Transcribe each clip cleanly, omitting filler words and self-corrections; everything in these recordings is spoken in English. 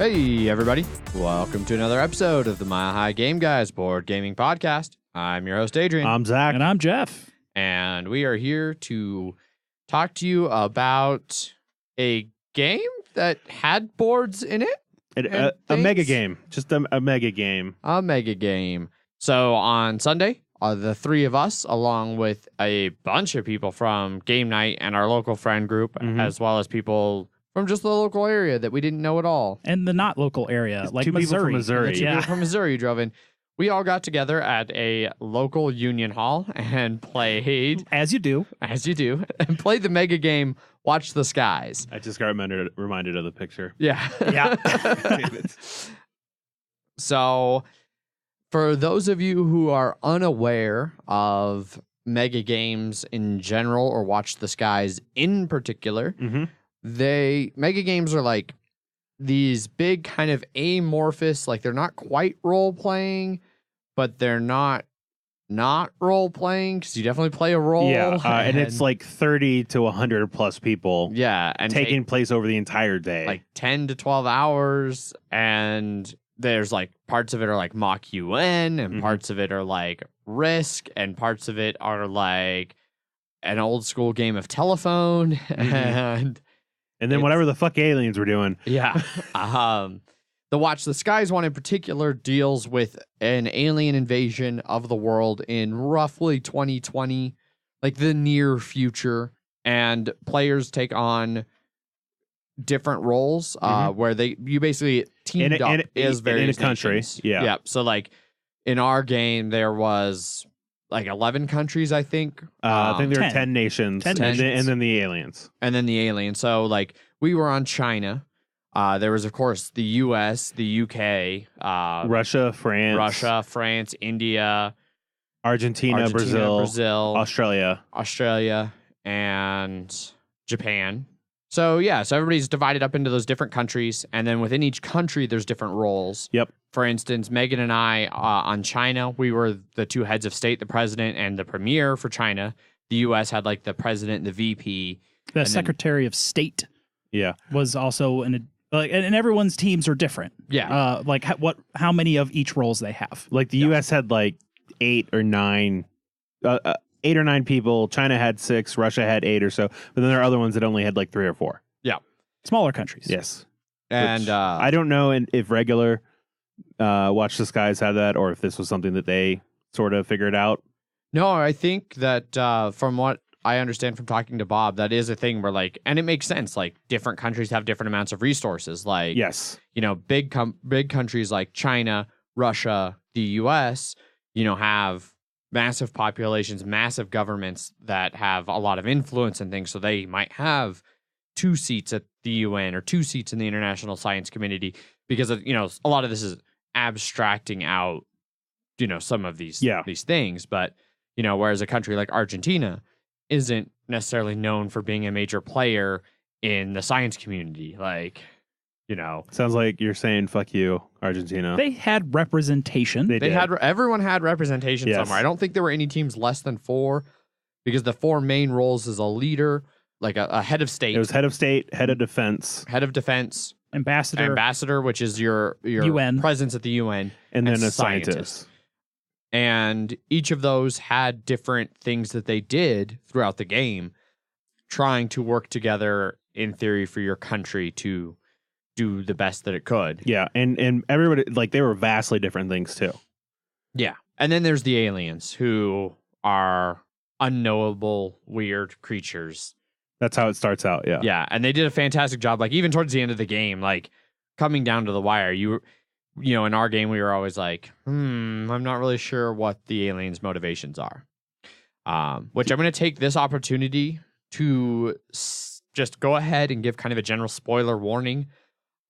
Hey, everybody. Welcome to another episode of the Mile High Game Guys board gaming podcast. I'm your host, Adrian. I'm Zach. And I'm Jeff. And we are here to talk to you about a game that had boards in it. A mega game. Just a mega game. A mega game. So on Sunday, the three of us, along with a bunch of people from Game Night and our local friend group, as well as people from just the local area that we didn't know at all. And the not local area, like two people Missouri. from Missouri. Two people from Missouri drove in. We all got together at a local union hall and played, As you do. as you do, and played the mega game Watch the Skies. I just got reminded of the picture. Yeah. Yeah. Damn it. So, for those of you who are unaware of mega games in general or Watch the Skies in particular, Mhm. mega games are like these big kind of amorphous, like they're not quite role playing, but they're not role playing because you definitely play a role. Yeah, and it's like 30 to 100 plus people yeah, and taking place over the entire day. like 10 to 12 hours, and there's like parts of it are like mock UN, and parts of it are like Risk, and parts of it are like an old school game of telephone, and then whatever the fuck aliens were doing. yeah. The Watch the Skies one in particular deals with an alien invasion of the world in roughly 2020, like the near future, and players take on different roles where you basically teamed up as various in a country. nations. Yeah. Yeah. So like in our game, there was like 11 countries, I think. I think there were 10. 10 nations, 10 and then the aliens. And then the alien. So like we were on China. There was, of course, the U.S., the U.K., Russia, France, India, Argentina, Brazil, Australia, and Japan. So yeah, so everybody's divided up into those different countries, and then within each country, there's different roles. Yep. For instance, Megan and I on China, we were the two heads of state, the president and the premier for China. The U.S. had like the president and the VP. The Secretary of State Yeah. was also and everyone's teams are different. Yeah. Like how many of each roles they have. Like the U.S. had like 8 or 9 people. China had 6. Russia had 8 or so. But then there are other ones that only had like 3 or 4. Smaller countries. Yes. And I don't know if regular Watch the Skies had that, or if this was something that they sort of figured out. No, I think that from what I understand from talking to Bob, that is a thing where like, and it makes sense. Like different countries have different amounts of resources. Like, Yes. big countries like China, Russia, the U.S., have massive populations, massive governments that have a lot of influence and things. So they might have 2 seats at the UN or 2 seats in the international science community because of, a lot of this is abstracting out, some of these things. But, whereas a country like Argentina isn't necessarily known for being a major player in the science community. Like, Sounds like you're saying fuck you, Argentina. They had representation. everyone had representation somewhere. I don't think there were any teams less than 4 because the 4 main roles is a leader, like a head of state. It was head of state, head of defense, ambassador, which is your UN presence at the UN, and then a scientist. And each of those had different things that they did throughout the game, trying to work together in theory for your country to do the best that it could. Yeah, and everybody, like, they were vastly different things too. Yeah. And then there's the aliens, who are unknowable, weird creatures. That's how it starts out, yeah. Yeah, and they did a fantastic job. Like, even towards the end of the game, like, coming down to the wire, in our game, we were always like, I'm not really sure what the aliens' motivations are. Which I'm going to take this opportunity to just go ahead and give kind of a general spoiler warning.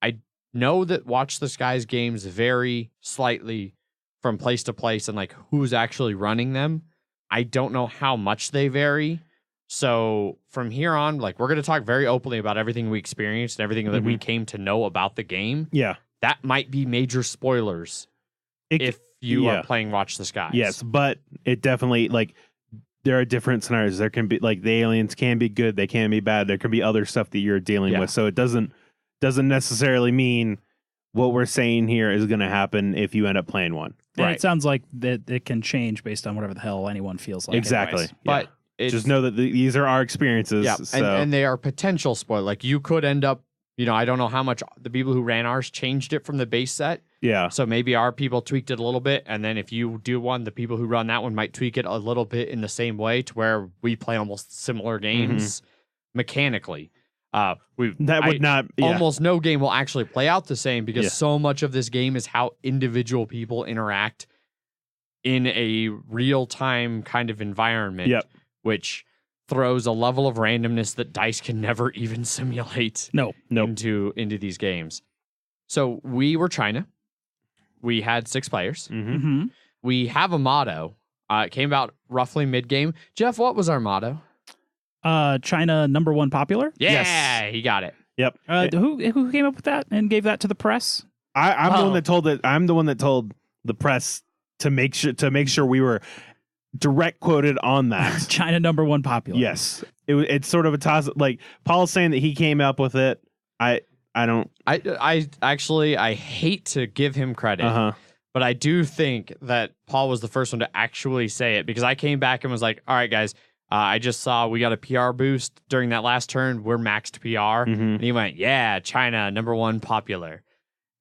I know that Watch the Skies games vary slightly from place to place and like who's actually running them. I don't know how much they vary. So from here on, like, we're going to talk very openly about everything we experienced and everything that we came to know about the game. Yeah. That might be major spoilers if you are playing Watch the Skies. Yes, but it definitely, like, there are different scenarios. There can be, like, the aliens can be good, they can be bad. There can be other stuff that you're dealing with. So it doesn't necessarily mean what we're saying here is going to happen if you end up playing one. And Right. it sounds like that it can change based on whatever the hell anyone feels like. Exactly. anyways. But it's, Just know that these are our experiences. yeah, So. and they are potential spoil. Like you could end up, I don't know how much the people who ran ours changed it from the base set. yeah. So maybe our people tweaked it a little bit, and then if you do one, the people who run that one might tweak it a little bit in the same way to where we play almost similar games mechanically. That would not. Yeah. Almost no game will actually play out the same because Yeah. so much of this game is how individual people interact in a real-time kind of environment, Yep. which throws a level of randomness that dice can never even simulate No. Nope. into these games. So we were China. We had 6 players. Mm-hmm. Mm-hmm. We have a motto. It came about roughly mid-game. Jeff, what was our motto? China #1 popular. Yeah, Yes. he got it. Yep. Who came up with that and gave that to the press? I'm the Oh. one that told it. I'm the one that told the press to make sure we were direct quoted on that. China #1 popular. Yes, it's sort of a toss. Like Paul's saying that he came up with it. I don't. I actually hate to give him credit, but I do think that Paul was the first one to actually say it because I came back and was like, all right, guys, I just saw we got a PR boost during that last turn. We're maxed PR. Mhm. And he went, yeah, China #1 popular.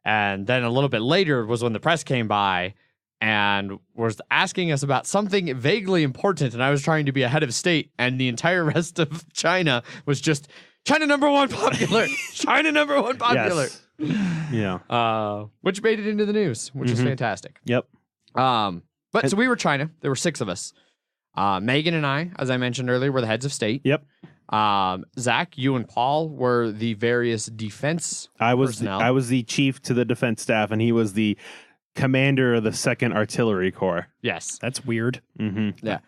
And then a little bit later was when the press came by and was asking us about something vaguely important. And I was trying to be ahead of state. And the entire rest of China was just China #1 popular. China #1 popular. Yes. Yeah. Which made it into the news, which is fantastic. Yep. But so we were China. There were 6 of us. Megan and I, as I mentioned earlier, were the heads of state. Yep. Zach, you and Paul were the various defense personnel. I was the chief to the defense staff, and he was the commander of the 2nd Artillery Corps. Yes. That's weird. Mm-hmm. Yeah.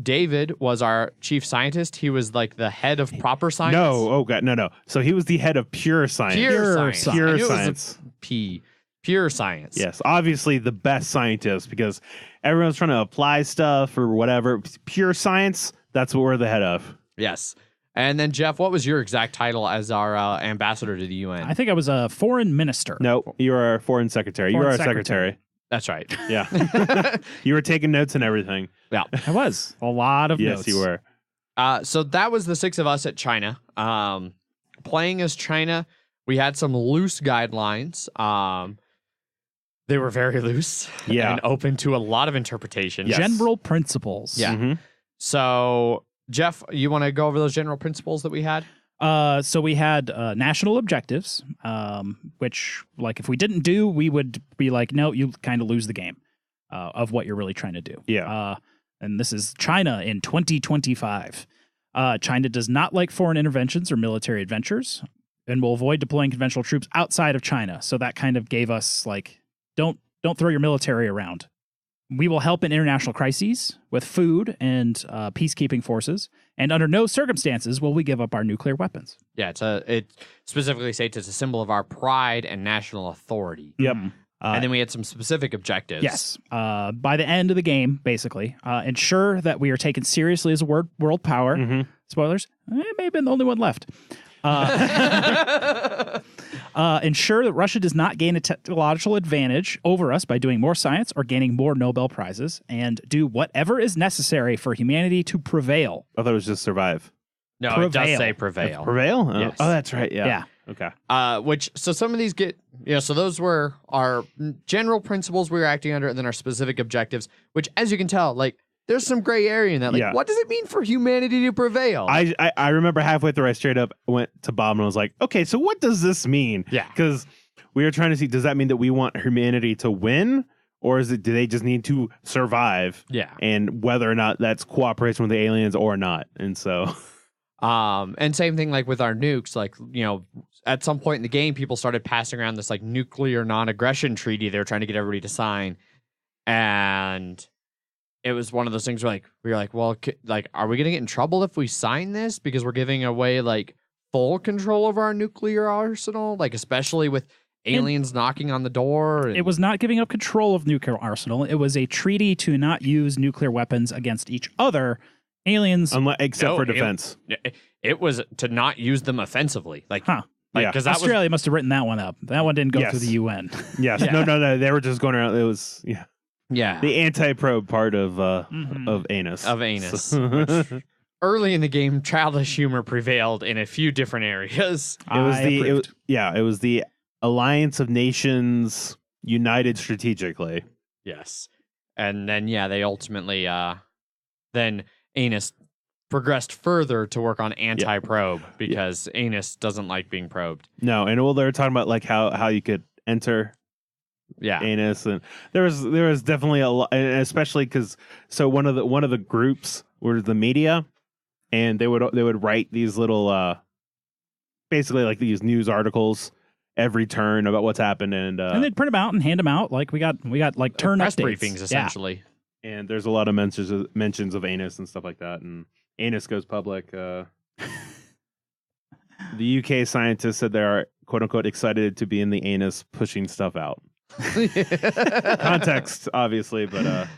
David was our chief scientist. He was like the head of proper science. No, oh god, no. So he was the head of pure science. Pure science. I Pure knew it was a science. P. Pure science. Yes, obviously the best scientist because everyone's trying to apply stuff or whatever. Pure science, that's what we're the head of. Yes. And then, Jeff, what was your exact title as our ambassador to the UN? I think I was a foreign minister. No, you are our foreign secretary. You Foreign are our secretary. That's right. Yeah. You were taking notes and everything. Yeah. I was a lot of Yes, notes. you were. So that was the 6 of us at China. Playing as China, we had some loose guidelines. They were very loose and open to a lot of interpretation. Yes. General principles. Yeah. Mhm. So, Jeff, you want to go over those general principles that we had? So we had national objectives, which, like, if we didn't do, we would be like, no, you kind of lose the game of what you're really trying to do. Yeah. And this is China in 2025. China does not like foreign interventions or military adventures and will avoid deploying conventional troops outside of China. So that kind of gave us, like, don't throw your military around. We will help in international crises with food and peacekeeping forces, and under no circumstances will we give up our nuclear weapons. Yeah, it specifically states it's a symbol of our pride and national authority. Yep. And then we had some specific objectives. Yes. By the end of the game, basically, ensure that we are taken seriously as a world power. Mm-hmm. Spoilers. It may have been the only one left. Ensure that Russia does not gain a technological advantage over us by doing more science or gaining more Nobel Prizes, and do whatever is necessary for humanity to prevail. I thought it was just survive. No, it does Prevail. say prevail. Prevail? Oh, Yes. oh, that's right. Yeah. Yeah. Okay. So some of these get, so those were our general principles we were acting under, and then our specific objectives, which, as you can tell, like, there's some gray area in that. Like, Yeah. what does it mean for humanity to prevail? I remember halfway through, I straight up went to Bob and was like, okay, so what does this mean? Yeah. Because we were trying to see, does that mean that we want humanity to win? Or do they just need to survive? Yeah. And whether or not that's cooperation with the aliens or not. And so. And same thing like with our nukes, like, at some point in the game, people started passing around this like nuclear non-aggression treaty they were trying to get everybody to sign. And it was one of those things where we were like, well, are we going to get in trouble if we sign this? Because we're giving away like full control of our nuclear arsenal, like especially with aliens knocking on the door. It was not giving up control of nuclear arsenal. It was a treaty to not use nuclear weapons against each other. Aliens, Except for defense. It was to not use them offensively. Like, Yeah. because that was Australia must have written that one up. That one didn't go Yes. through the UN. Yes. Yeah. No. They were just going around. It was yeah the anti-probe part of anus. of anus. Which early in the game, childish humor prevailed in a few different areas. It was the Alliance of Nations united strategically. Yes, and then they ultimately then anus progressed further to work on anti-probe because anus doesn't like being probed. No, and they were talking about like how you could enter anus, and there was definitely a lot, and especially because one of the groups were the media, and they would write these little basically like these news articles every turn about what's happened, and they'd print them out and hand them out. Like we got like turn press updates. briefings essentially. And there's a lot of mentions of anus and stuff like that, and anus goes public. The UK scientists said they are quote unquote excited to be in the anus pushing stuff out. Context, obviously, but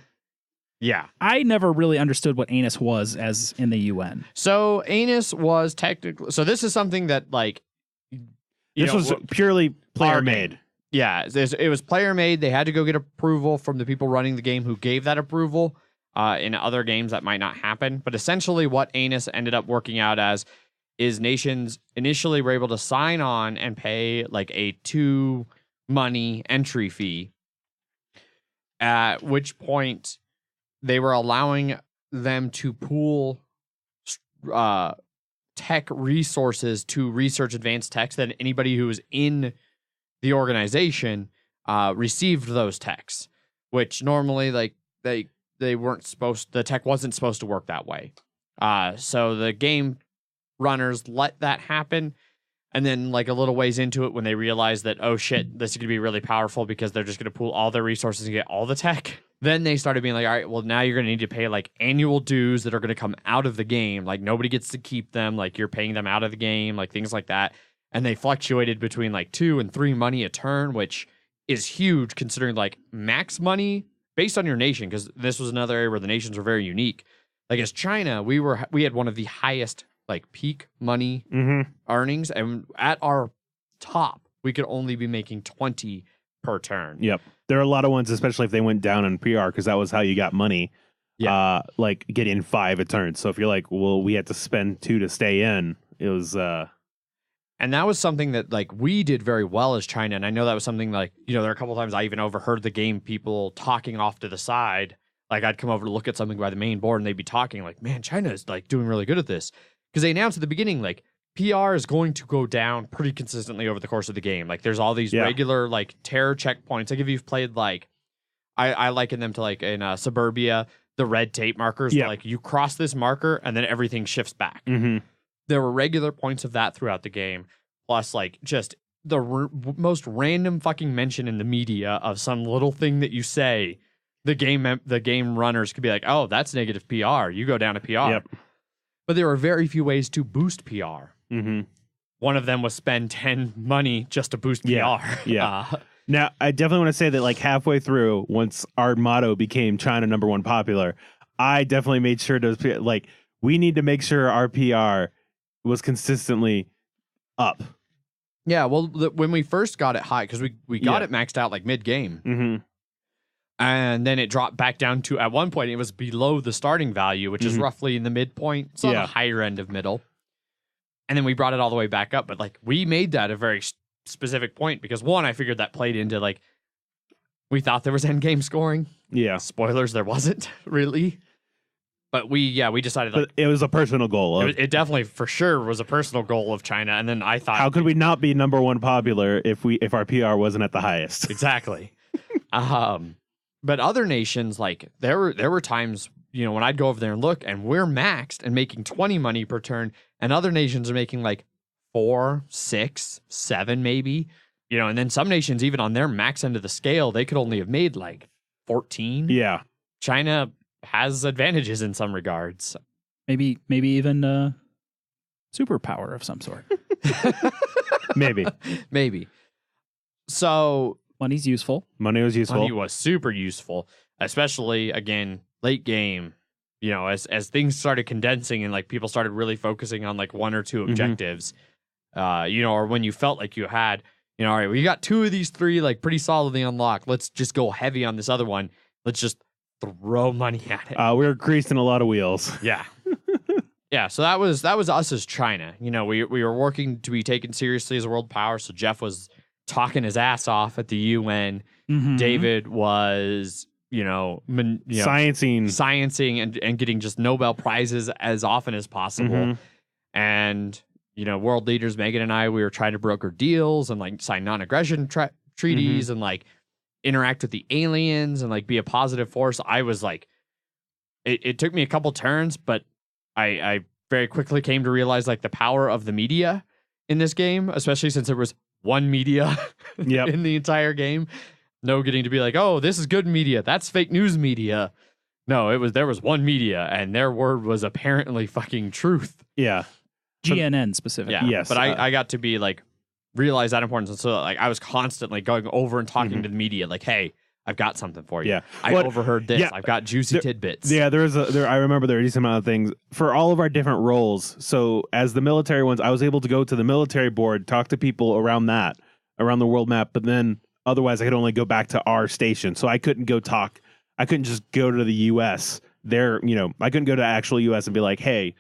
yeah. I never really understood what anus was as in the UN. So anus was technically. So this is something that like. This was purely player made. Yeah, it was player made. They had to go get approval from the people running the game who gave that approval. In other games, that might not happen. But essentially, what Anus ended up working out as is nations initially were able to sign on and pay like a 2 money entry fee. At which point, they were allowing them to pool tech resources to research advanced tech. That anybody who was in the organization received those techs, which normally like they weren't supposed. The tech wasn't supposed to work that way. So the game runners let that happen, and then like a little ways into it, when they realized that oh shit, this is gonna be really powerful because they're just gonna pool all their resources and get all the tech. Then they started being like, all right, well now you're gonna need to pay like annual dues that are gonna come out of the game. Like nobody gets to keep them. Like you're paying them out of the game, like things like that. And they fluctuated between like 2 and 3 money a turn, which is huge considering like max money based on your nation. Because this was another area where the nations were very unique. Like as China, we had one of the highest like peak money earnings, and at our top, we could only be making 20 per turn. Yep, there are a lot of ones, especially if they went down in PR, because that was how you got money. Yeah, like getting 5 a turn. So if you're like, well, we had to spend 2 to stay in, it was. And that was something that like we did very well as China. And I know that was something like, there are a couple times I even overheard the game people talking off to the side. Like I'd come over to look at something by the main board and they'd be talking like, man, China is like doing really good at this. Because they announced at the beginning, like PR is going to go down pretty consistently over the course of the game. Like there's all these regular like terror checkpoints. Like if you've played like, I liken them to like in Suburbia, the red tape markers. Yeah. Like you cross this marker and then everything shifts back. Mm-hmm. There were regular points of that throughout the game, plus like just the most random fucking mention in the media of some little thing that you say. The game runners could be like, "Oh, that's negative PR. You go down to PR." Yep. But there were very few ways to boost PR. Mm-hmm. One of them was spend 10 money just to boost PR. Yeah. Now, I definitely want to say that like halfway through, once our motto became China #1 popular, I definitely made sure to like we need to make sure our PR was consistently up. Yeah, well, when we first got it high, because we got it maxed out like mid-game, and then it dropped back down to, at one point, it was below the starting value, which is roughly in the midpoint. It's on the higher end of middle. And then we brought it all the way back up. But like we made that a very specific point because, one, I figured that played into like, we thought there was endgame scoring. Yeah. Spoilers, there wasn't really. But we decided like, but it was a personal goal. It definitely for sure was a personal goal of China. And then I thought, how could we not be #1 popular if our PR wasn't at the highest? Exactly. But other nations, like there were times, when I'd go over there and look, and we're maxed and making 20 money per turn, and other nations are making like 4, 6, 7 maybe. And then some nations, even on their max end of the scale, they could only have made like 14. Yeah. China has advantages in some regards. Maybe even superpower of some sort. Maybe. So money's useful. Money was useful. Money was super useful, especially again late game. As things started condensing and like people started really focusing on like 1 or 2 objectives. or when you felt like you had, all right, we got 2 of these 3 like pretty solidly unlocked. Let's just go heavy on this other one. Let's just throw money at it. We were greasing a lot of wheels. Yeah. Yeah, so that was us as China. We were working to be taken seriously as a world power. So Jeff talking his ass off at the UN. Mm-hmm. David was, sciencing and getting just Nobel Prizes as often as possible. Mm-hmm. And, world leaders, Megan and I, we were trying to broker deals and like sign non-aggression treaties Mm-hmm. and like interact with the aliens and like be a positive force. I was like, it took me a couple turns, but I very quickly came to realize like the power of the media in this game, especially since there was one media in the entire game. No getting to be like, oh, this is good media, that's fake news media. No, there was one media, and their word was apparently fucking truth. Yeah. GNN specifically. Yeah. Yes. But I got to be like, realize that importance. And so like I was constantly going over and talking to the media like, hey, I've got something for you. Yeah. I overheard this. Yeah. I've got juicy tidbits. Yeah, I remember there were a decent amount of things for all of our different roles. So as the military ones, I was able to go to the military board, talk to people around the world map, but then otherwise I could only go back to our station. So I couldn't go talk. I couldn't just go to the US. I couldn't go to actual US and be like, hey,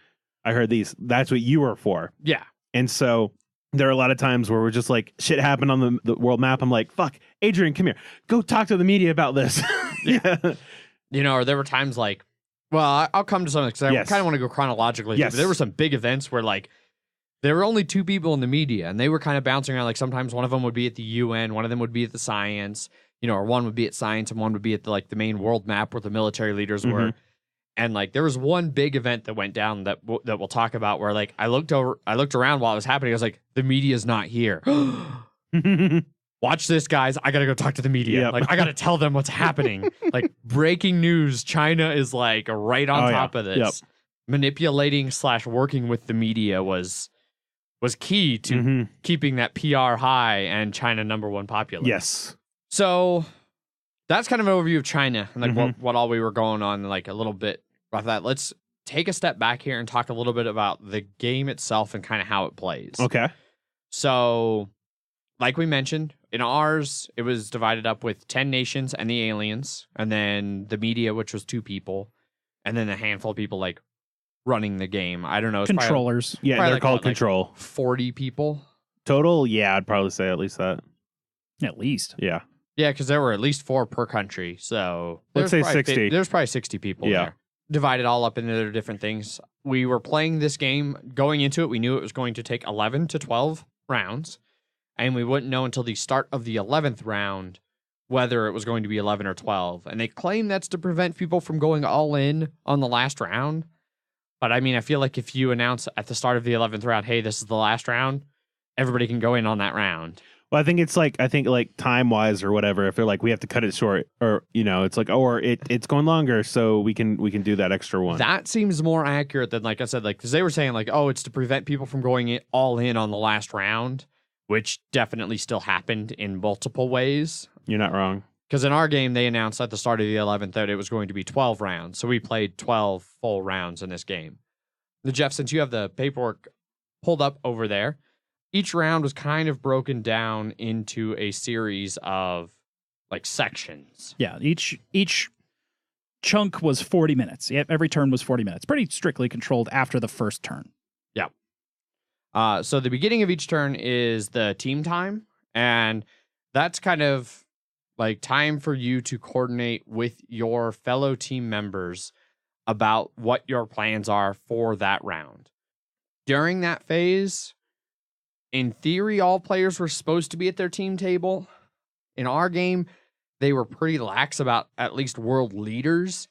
I heard these. That's what you were for. Yeah. And so there are a lot of times where we're just like, shit happened on the world map. I'm like, fuck, Adrian, come here. Go talk to the media about this. Yeah. Or there were times like, well, I'll come to something because I kind of want to go chronologically. Yes. But there were some big events where like there were only 2 people in the media and they were kind of bouncing around. Like sometimes one of them would be at the UN, one of them would be at the science, or one would be at science and one would be at the main world map where the military leaders were. And like there was one big event that went down that we'll talk about where like I looked around while it was happening. I was like, the media's not here. Watch this, guys. I gotta go talk to the media. Yep. Like I gotta tell them what's happening. Like breaking news. China is like right on top of this. Yep. Manipulating / working with the media was key to keeping that PR high and China #1 popular. Yes. So that's kind of an overview of China and like what all we were going on, like a little bit about that. Let's take a step back here and talk a little bit about the game itself and kind of how it plays. Okay. So, like we mentioned, in ours, it was divided up with 10 nations and the aliens, and then the media, which was 2 people, and then a handful of people like running the game. I don't know. Controllers. They're like, called control. Like 40 people Total? Yeah, I'd probably say at least that. At least. Yeah. Yeah, because there were at least 4 per country. So let's say 60. There's probably 60 people there. Divided all up into their different things. We were playing this game. Going into it, we knew it was going to take 11 to 12 rounds. And we wouldn't know until the start of the 11th round whether it was going to be 11 or 12. And they claim that's to prevent people from going all in on the last round. But I mean, I feel like if you announce at the start of the 11th round, hey, this is the last round, everybody can go in on that round. Well, I think time wise or whatever, if they're like, we have to cut it short, or it's like, or it's going longer, so we can do that extra one. That seems more accurate than, like I said, like, because they were saying like, oh, it's to prevent people from going all in on the last round, which definitely still happened in multiple ways. You're not wrong. Because in our game, they announced at the start of the 11th that it was going to be 12 rounds, so we played 12 full rounds in this game. Now, Jeff, since you have the paperwork pulled up over there, each round was kind of broken down into a series of like sections. Yeah, each chunk was 40 minutes. Every turn was 40 minutes. Pretty strictly controlled after the first turn. Yeah. So the beginning of each turn is the team time, and that's kind of like time for you to coordinate with your fellow team members about what your plans are for that round. During that phase, in theory, all players were supposed to be at their team table. In our game, they were pretty lax about at least world leaders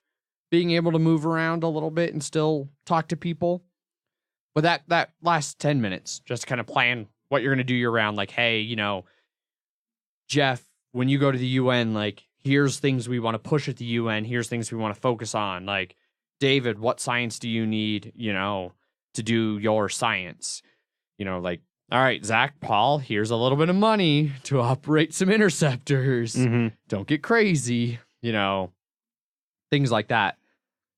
being able to move around a little bit and still talk to people. But that last 10 minutes, just kind of plan what you're going to do your round. Like, hey, Jeff, when you go to the UN, like, here's things we want to push at the UN. Here's things we want to focus on. Like, David, what science do you need, to do your science? Like, all right, Zach, Paul, here's a little bit of money to operate some interceptors. Don't get crazy, things like that.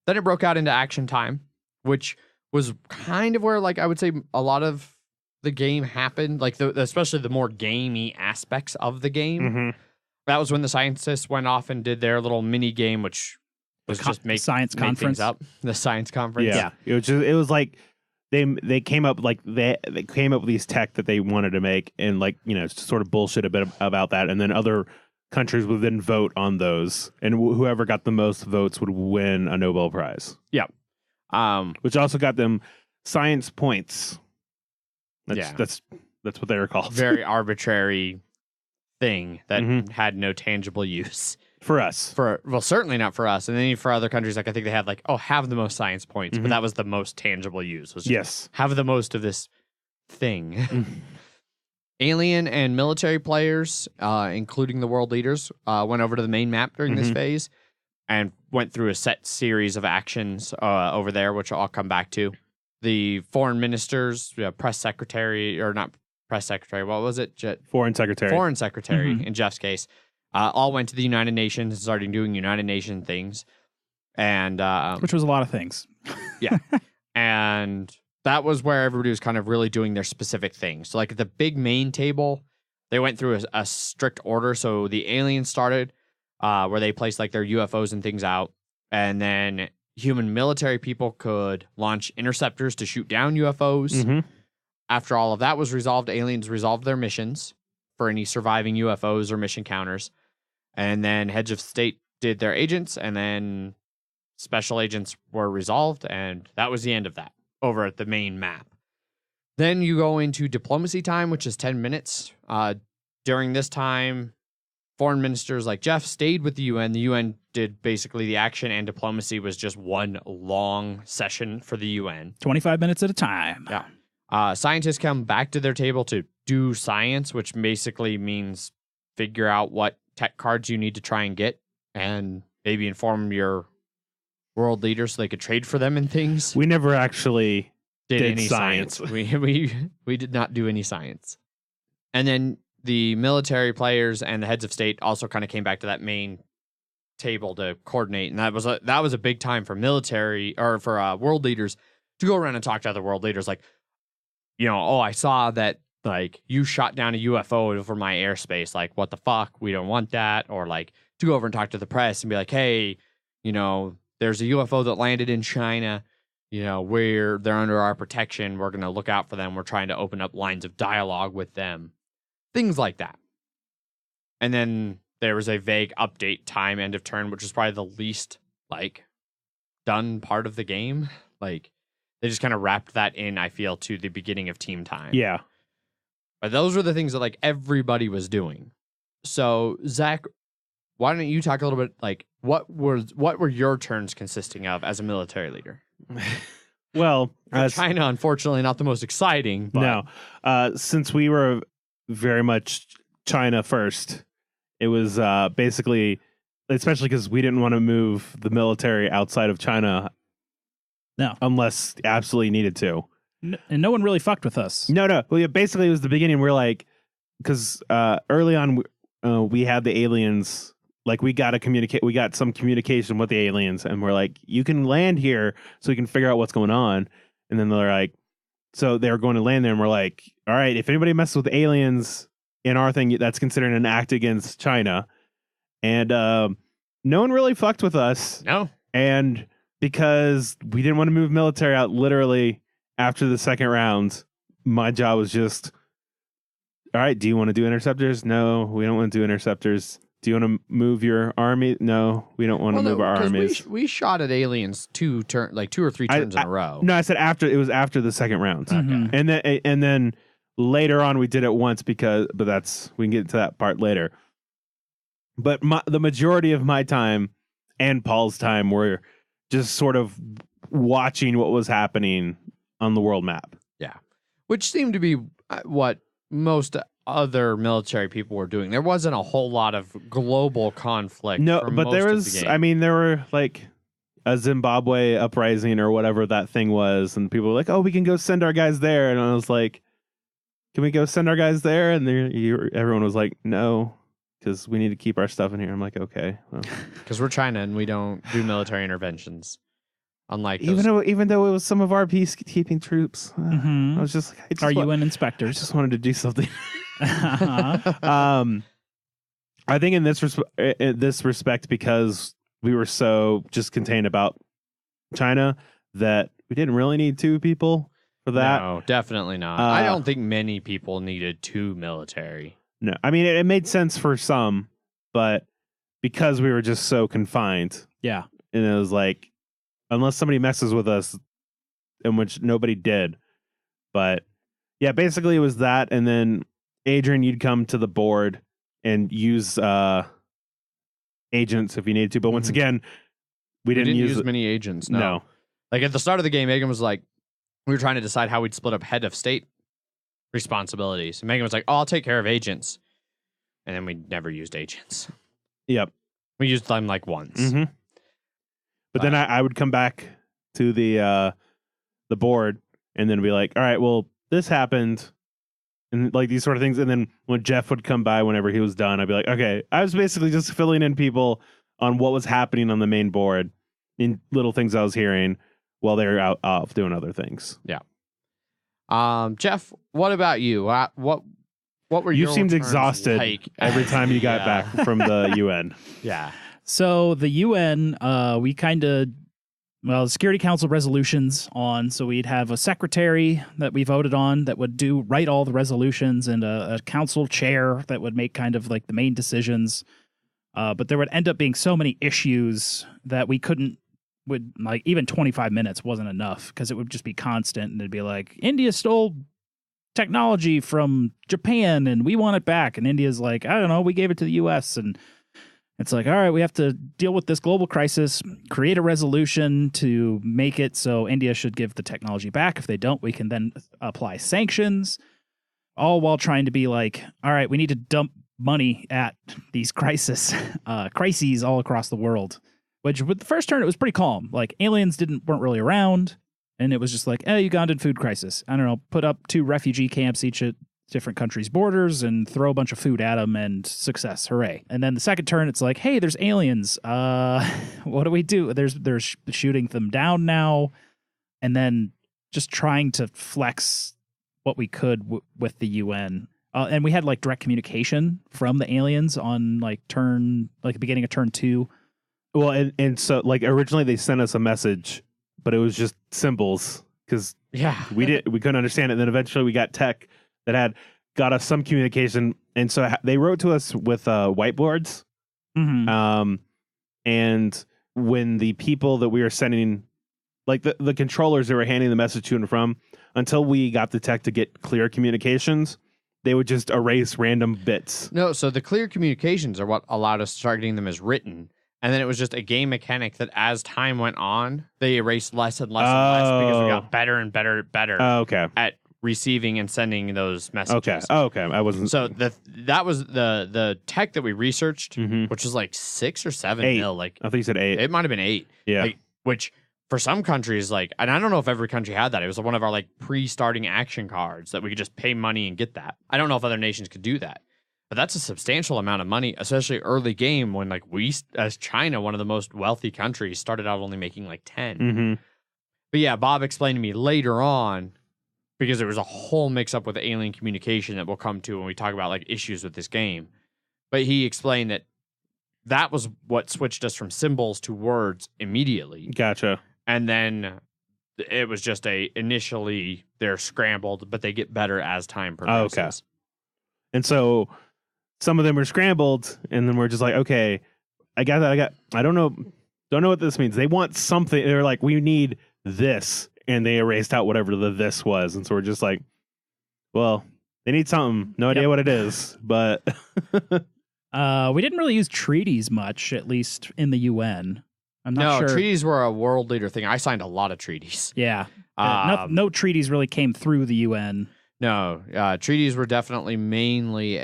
Then it broke out into action time, which was kind of where, like, I would say a lot of the game happened, like especially the more gamey aspects of the game. Mm-hmm. That was when the scientists went off and did their little mini game, which was just make science make conference things up. The science conference. Yeah. It was like they came up like they came up with these tech that they wanted to make, and like sort of bullshit a bit about that, and then other countries would then vote on those, and whoever got the most votes would win a Nobel Prize. Yeah. Which also got them science points. That's what they were called. Very arbitrary thing that had no tangible use for us. Well, certainly not for us, and then for other countries, like I think they had like, have the most science points, but that was the most tangible use. Was just have the most of this thing. Alien and military players, including the world leaders, went over to the main map during this phase and went through a set series of actions over there, which I'll come back to. The foreign ministers, press secretary, or not press secretary, what was it? Foreign secretary. Foreign secretary, in Jeff's case, all went to the United Nations and started doing United Nation things. And which was a lot of things. Yeah. And that was where everybody was kind of really doing their specific things. So like at the big main table, they went through a strict order. So the aliens started where they placed like their UFOs and things out. And then human military people could launch interceptors to shoot down UFOs. After all of that was resolved, aliens resolved their missions for any surviving UFOs or mission counters. And then heads of state did their agents, and then special agents were resolved. And that was the end of that over at the main map. Then you go into diplomacy time, which is 10 minutes. During this time, foreign ministers like Jeff stayed with the UN. The UN did basically the action, and diplomacy was just one long session for the UN. 25 minutes at a time. Yeah. Scientists come back to their table to do science, which basically means figure out what tech cards you need to try and get, and maybe inform your world leaders so they could trade for them and things. We never actually did any science. We did not do any science. And then the military players and the heads of state also kind of came back to that main table to coordinate, and that was a big time for military or for world leaders to go around and talk to other world leaders, like, I saw that like you shot down a UFO over my airspace. Like, what the fuck? We don't want that. Or like to go over and talk to the press and be like, hey, there's a UFO that landed in China. They're under our protection. We're going to look out for them. We're trying to open up lines of dialogue with them. Things like that. And then there was a vague update time, end of turn, which is probably the least like done part of the game. Like they just kind of wrapped that in, I feel, to the beginning of team time. Yeah. But those were the things that like everybody was doing. So Zach, why don't you talk a little bit like what were your turns consisting of as a military leader? Well, China, unfortunately, not the most exciting. But... No, since we were very much China first, it was basically, especially because we didn't want to move the military outside of China. No, unless absolutely needed to. And no one really fucked with us. No. Well, yeah, basically, it was the beginning. We're like, because early on, we had the aliens. Like, we got some communication with the aliens, and we're like, you can land here so we can figure out what's going on. And then they're like, so they were going to land there, and we're like, all right, if anybody messes with aliens in our thing, that's considered an act against China. And no one really fucked with us. No. And because we didn't want to move military out literally after the second round, my job was just, all right, do you want to do interceptors? No, we don't want to do interceptors. Do you want to move your army? No, we don't want to move our armies. We shot at aliens two or three turns in a row. No, I said it was after the second round. Okay. And then later on we did it once we can get to that part later. But the majority of my time and Paul's time were just sort of watching what was happening on the world map. Yeah. Which seemed to be what most other military people were doing. There wasn't a whole lot of global conflict. No, but there was, there were like a Zimbabwe uprising or whatever that thing was. And people were like, oh, we can go send our guys there. And I was like, can we go send our guys there? And everyone was like, no, because we need to keep our stuff in here. I'm like, okay. Because we're China and we don't do military interventions. Unlike even though it was some of our peacekeeping troops, I was just like, our UN inspectors. I just wanted to do something. I think in this respect, because we were so just contained about China that we didn't really need 2 people for that. No, definitely not. I don't think many people needed 2 military. No, I mean it made sense for some, but because we were just so confined, and it was like, unless somebody messes with us, in which nobody did. But yeah, basically it was that, and then Adrian, you'd come to the board and use agents if you needed to. But once again, we didn't use many agents. No. Like at the start of the game, Megan was like, we were trying to decide how we'd split up head of state responsibilities. And Megan was like, "Oh, I'll take care of agents." And then we never used agents. Yep. We used them like once. Mm-hmm. But then I would come back to the board and then be like, all right, well, this happened. And like these sort of things. And then when Jeff would come by whenever he was done, I'd be like, okay, I was basically just filling in people on what was happening on the main board in little things I was hearing while they were out off doing other things. Yeah. Jeff, what about you? What were you your seemed turns exhausted like? every time you got back from the UN. Yeah. So the UN, we kind of, the Security Council resolutions on, so we'd have a secretary that we voted on that would write all the resolutions, and a council chair that would make kind of like the main decisions. But there would end up being so many issues that we would like even 25 minutes wasn't enough, because it would just be constant, and it'd be like, India stole technology from Japan and we want it back. And India's like, I don't know, we gave it to the US. And it's like, all right, we have to deal with this global crisis, create a resolution to make it so India should give the technology back. If they don't, we can then apply sanctions, all while trying to be like, all right, we need to dump money at these crises all across the world. Which with the first turn, it was pretty calm. Like aliens weren't really around. And it was just like, Ugandan food crisis. I don't know, put up 2 refugee camps each at different countries' borders and throw a bunch of food at them, and success, hooray. And then the second turn, it's like, hey, there's aliens. What do we do? They're shooting them down now. And then just trying to flex what we could with the UN. And we had like direct communication from the aliens on like the beginning of turn 2. Well, and so like originally they sent us a message, but it was just symbols because we couldn't understand it. And then eventually we got tech that got us some communication, and so they wrote to us with whiteboards. Mm-hmm. And when the people that we were sending, like the controllers that were handing the message to and from, until we got the tech to get clear communications, they would just erase random bits. No, so the clear communications are what allowed us to start getting them as written. And then it was just a game mechanic that as time went on, they erased less and less and less because we got better and better at receiving and sending those messages. Okay. I wasn't. So that was the tech that we researched, which was like 6 or 7 mil. Like I think you said 8. It might have been 8. Yeah. Like, which for some countries, like, and I don't know if every country had that. It was one of our like pre-starting action cards that we could just pay money and get that. I don't know if other nations could do that. But that's a substantial amount of money, especially early game when like we, as China, one of the most wealthy countries, started out only making like 10. Mm-hmm. But yeah, Bob explained to me later on, because there was a whole mix up with alien communication that we'll come to when we talk about like issues with this game. But he explained that was what switched us from symbols to words immediately. Gotcha. And then it was just initially they're scrambled, but they get better as time progresses. Okay. And so some of them were scrambled, and then we're just like, okay, I got that. I don't know what this means. They want something. They're like, we need this, and they erased out whatever this was. And so we're just like, well, they need something. No idea what it is, but we didn't really use treaties much, at least in the UN. I'm not sure. No, treaties were a world leader thing. I signed a lot of treaties. Yeah, no treaties really came through the UN. No, treaties were definitely mainly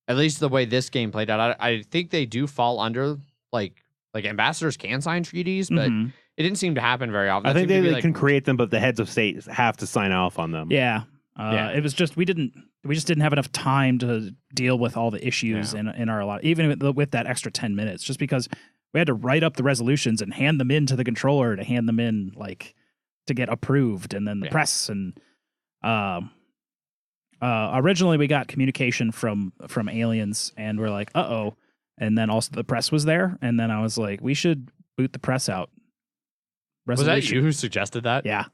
at least the way this game played out. I think they do fall under like ambassadors can sign treaties, but it didn't seem to happen very often. I think they can create them, but the heads of state have to sign off on them. Yeah. It was just we just didn't have enough time to deal with all the issues in our lot, even with that extra 10 minutes, just because we had to write up the resolutions and hand them in to the controller to hand them in like to get approved, and then the press and originally we got communication from aliens, and we're like, uh-oh. And then also the press was there, and then I was like, we should boot the press out. Was that you who suggested that? Yeah.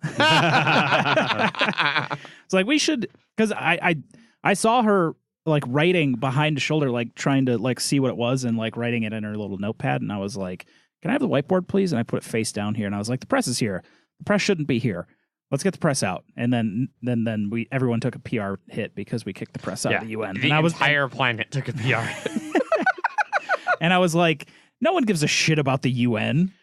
It's like we should, because I saw her like writing behind the shoulder, like trying to like see what it was and like writing it in her little notepad, and I was like, can I have the whiteboard, please? And I put it face down here, and I was like, the press is here. The press shouldn't be here. Let's get the press out. And then everyone took a PR hit because we kicked the press out of the UN. The entire planet took a PR hit. And I was like, no one gives a shit about the UN.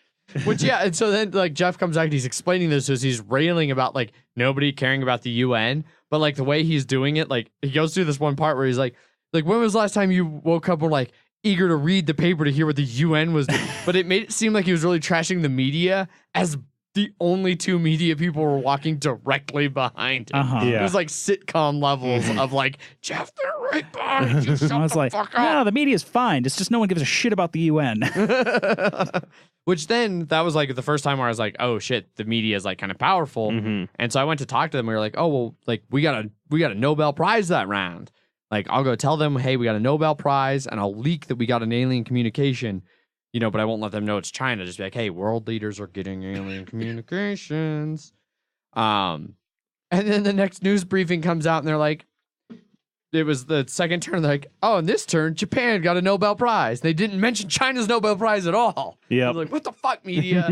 Which, and so then, like, Jeff comes back and he's explaining this as he's railing about, like, nobody caring about the UN. But, like, the way he's doing it, like, he goes through this one part where he's like, when was the last time you woke up and were, like, eager to read the paper to hear what the UN was doing? But it made it seem like he was really trashing the media as the only two media people were walking directly behind him. It was like sitcom levels of like, Jeff, they're right behind you. Shut I was like, no, the media's fine. It's just no one gives a shit about the UN. Which then that was like the first time where I was like, oh shit, the media is like kind of powerful. And so I went to talk to them. We were like, oh well, like we got a Nobel Prize that round. Like I'll go tell them, hey, we got a Nobel Prize, and I'll leak that we got an alien communication. But I won't let them know it's China. Just be like, hey, world leaders are getting alien communications. And then the next news briefing comes out and they're like, it was the second turn. They're like, oh, in this turn, Japan got a Nobel Prize. They didn't mention China's Nobel Prize at all. Yeah. I was like, what the fuck, media?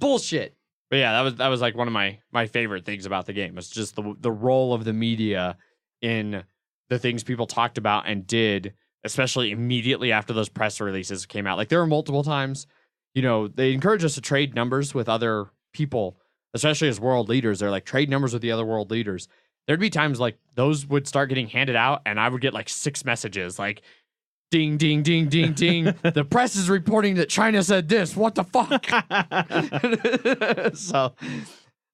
Bullshit. But yeah, that was like one of my favorite things about the game. It's just the role of the media in the things people talked about and did, especially immediately after those press releases came out. Like there were multiple times, they encourage us to trade numbers with other people, especially as world leaders. They're like, trade numbers with the other world leaders. There'd be times like those would start getting handed out and I would get like 6 messages like, ding, ding, ding, ding, ding. The press is reporting that China said this. What the fuck? So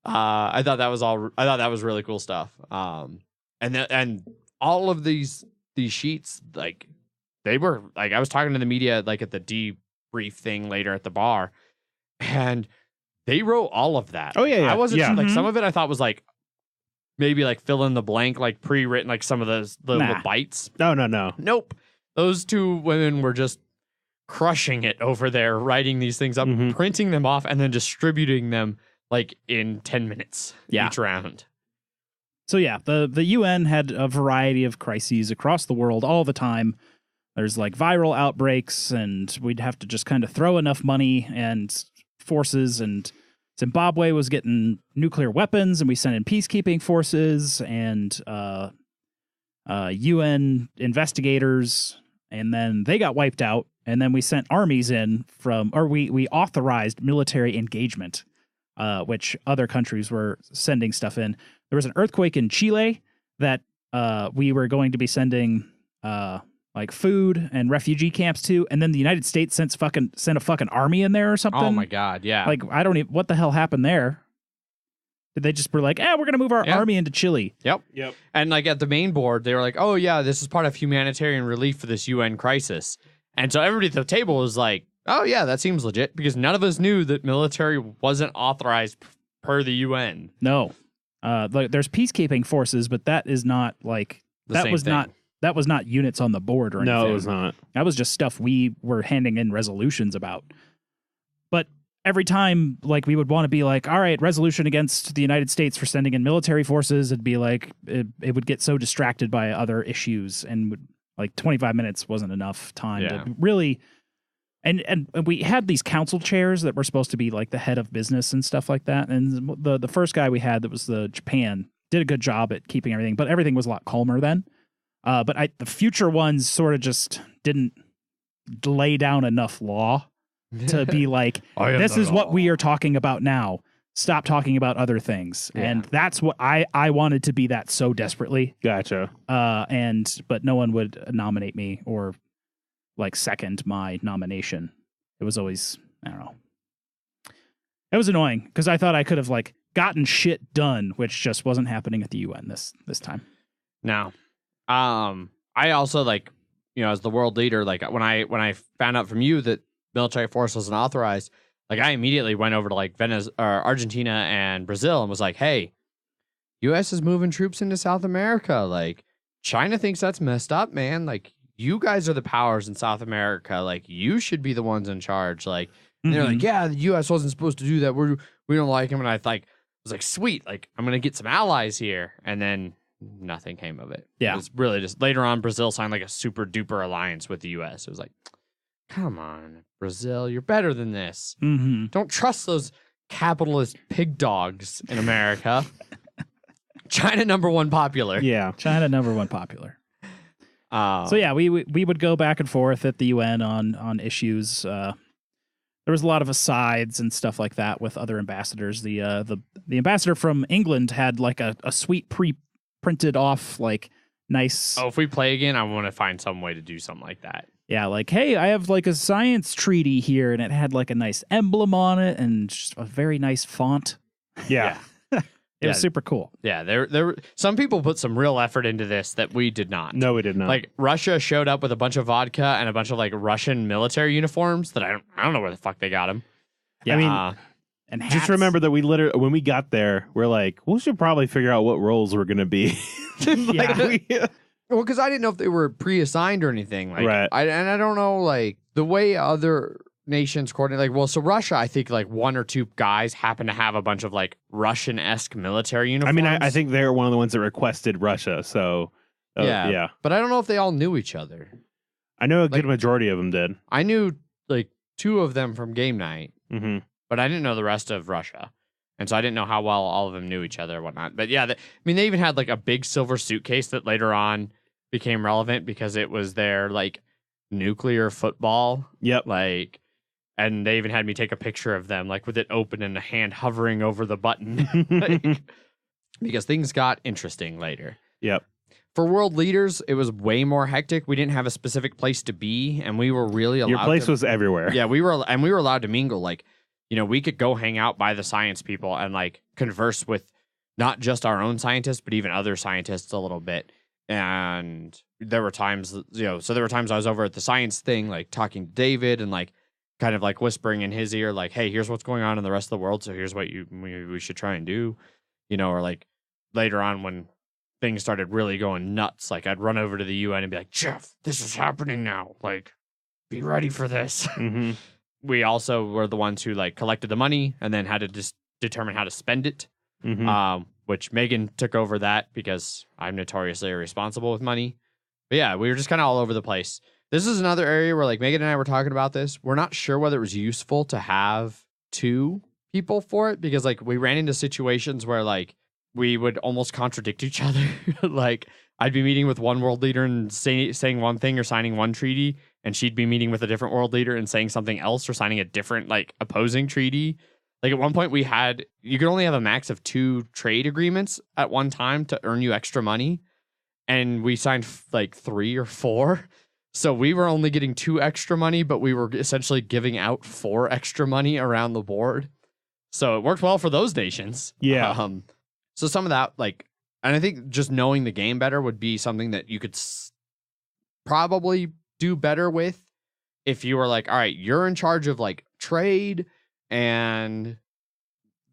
I thought that was really cool stuff. And all of these sheets, like, they were like, I was talking to the media like at the debrief thing later at the bar, and they wrote all of that. Oh yeah. I wasn't sure, like some of it I thought was like maybe like fill in the blank, like pre-written, like some of those little bites. No. Nope. Those two women were just crushing it over there, writing these things up, printing them off, and then distributing them like in 10 minutes each round. So yeah, the UN had a variety of crises across the world all the time. There's like viral outbreaks, and we'd have to just kind of throw enough money and forces, and Zimbabwe was getting nuclear weapons, and we sent in peacekeeping forces and UN investigators, and then they got wiped out, and then we sent armies in we authorized military engagement, which other countries were sending stuff in. There was an earthquake in Chile that we were going to be sending like food and refugee camps to, and then the United States sent a fucking army in there or something. Oh my god, yeah. Like I don't even what the hell happened there. Did they just were like, we're gonna move our army into Chile? Yep. And like at the main board, they were like, oh yeah, this is part of humanitarian relief for this UN crisis. And so everybody at the table was like, oh yeah, that seems legit, because none of us knew that military wasn't authorized per the UN. No. Like there's peacekeeping forces, but that is not like that was not units on the board or anything. No, it was not. That was just stuff we were handing in resolutions about. But every time, like, we would want to be like, all right, resolution against the United States for sending in military forces, it'd be like, it would get so distracted by other issues, and like 25 minutes wasn't enough time to really... And we had these council chairs that were supposed to be like the head of business and stuff like that. And the first guy we had that was the Japan did a good job at keeping everything, but everything was a lot calmer then. But the future ones sort of just didn't lay down enough law to be like, this is what we are talking about now. Stop talking about other things. Yeah. And that's what I wanted to be that so desperately. Gotcha. But no one would nominate me or like second my nomination. It was always, I don't know. It was annoying because I thought I could have like gotten shit done, which just wasn't happening at the UN this time. No. I also like, as the world leader, like when I found out from you that military force wasn't authorized, like I immediately went over to like Argentina and Brazil and was like, hey, U.S. is moving troops into South America. Like, China thinks that's messed up, man. Like, you guys are the powers in South America. Like, you should be the ones in charge. Like, and they're like, yeah, the U.S. wasn't supposed to do that. We don't like him. And I was like, sweet. Like, I'm gonna get some allies here. And then nothing came of it. Yeah, it was really just later on. Brazil signed like a super duper alliance with the U.S. It was like, come on, Brazil, you're better than this. Don't trust those capitalist pig dogs in America. China #1 popular. Yeah, China #1 popular. So yeah, we would go back and forth at the UN on issues. There was a lot of asides and stuff like that with other ambassadors. The ambassador from England had like a sweet pre-printed off like nice. Oh, if we play again, I want to find some way to do something like that. Yeah, like, hey, I have like a science treaty here, and it had like a nice emblem on it and just a very nice font. Yeah. It was super cool. Yeah, there some people put some real effort into this that we did not. No, we did not. Like, Russia showed up with a bunch of vodka and a bunch of like Russian military uniforms that I don't know where the fuck they got them. Yeah, I mean, and just remember that we literally, when we got there, we're like, we should probably figure out what roles we're gonna be. Well, because I didn't know if they were pre-assigned or anything. Like, right. I don't know, like, the way other nations coordinate. Like, well, so Russia, I think, like, 1 or 2 guys happen to have a bunch of, like, Russian-esque military uniforms. I mean, I think they're one of the ones that requested Russia, so... yeah. But I don't know if they all knew each other. I know a good majority of them did. I knew, like, 2 of them from game night, but I didn't know the rest of Russia. And so I didn't know how well all of them knew each other or whatnot. But yeah, I mean, they even had like a big silver suitcase that later on became relevant because it was their like nuclear football. Yep. Like, and they even had me take a picture of them, like with it open and a hand hovering over the button. Like, because things got interesting later. Yep. For world leaders, it was way more hectic. We didn't have a specific place to be, and we were really allowed. Your place was everywhere. Yeah, we were allowed to mingle. Like, you know, we could go hang out by the science people and like converse with not just our own scientists, but even other scientists a little bit. And there were times, you know, there were times I was over at the science thing, like talking to David and like kind of like whispering in his ear, like, hey, here's what's going on in the rest of the world. So here's what we should try and do, you know, or like later on when things started really going nuts, like I'd run over to the UN and be like, Jeff, this is happening now. Like, be ready for this. We also were the ones who like collected the money and then had to just determine how to spend it. Which Megan took over that because I'm notoriously irresponsible with money. But yeah, we were just kind of all over the place. This is another area where like Megan and I were talking about this. We're not sure whether it was useful to have 2 people for it because like we ran into situations where like we would almost contradict each other. Like I'd be meeting with one world leader and saying one thing or signing one treaty, and she'd be meeting with a different world leader and saying something else or signing a different like opposing treaty. Like at one point you could only have a max of 2 trade agreements at one time to earn you extra money. And we signed like 3 or 4. So we were only getting 2 extra money, but we were essentially giving out 4 extra money around the board. So it worked well for those nations. Yeah. So some of that, like, and I think just knowing the game better would be something that you could probably do better with if you were like, all right, you're in charge of like trade and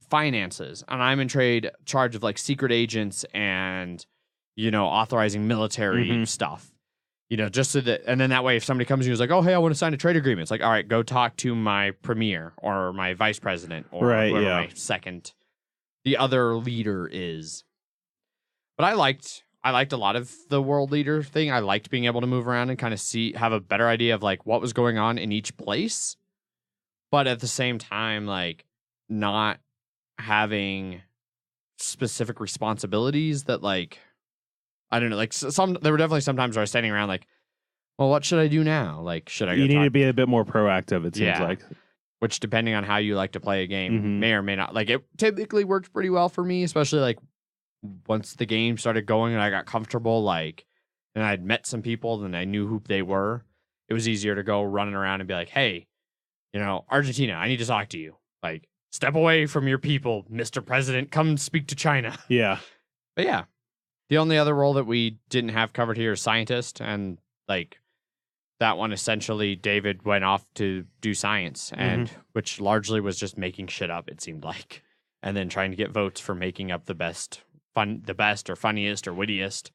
finances, and I'm in charge of like secret agents and, you know, authorizing military stuff, you know, just so that, and then that way, if somebody comes to you and is like, oh, hey, I want to sign a trade agreement, it's like, all right, go talk to my premier or my vice president or whoever my the other leader is. But I liked a lot of the world leader thing. I liked being able to move around and kind of have a better idea of like what was going on in each place. But at the same time, like not having specific responsibilities that like, I don't know, like there were definitely some times where I was standing around like, well, what should I do now? Like, should I go You need to be a bit more proactive, it seems like. Which, depending on how you like to play a game, may or may not. Like, it typically worked pretty well for me, especially like once the game started going and I got comfortable, like, and I'd met some people and I knew who they were. It was easier to go running around and be like, hey, you know, Argentina, I need to talk to you. Like, step away from your people, Mr. President. Come speak to China. Yeah. But yeah, the only other role that we didn't have covered here is scientist. And like, that one essentially David went off to do science, and which largely was just making shit up, it seemed like, and then trying to get votes for making up the best or funniest or wittiest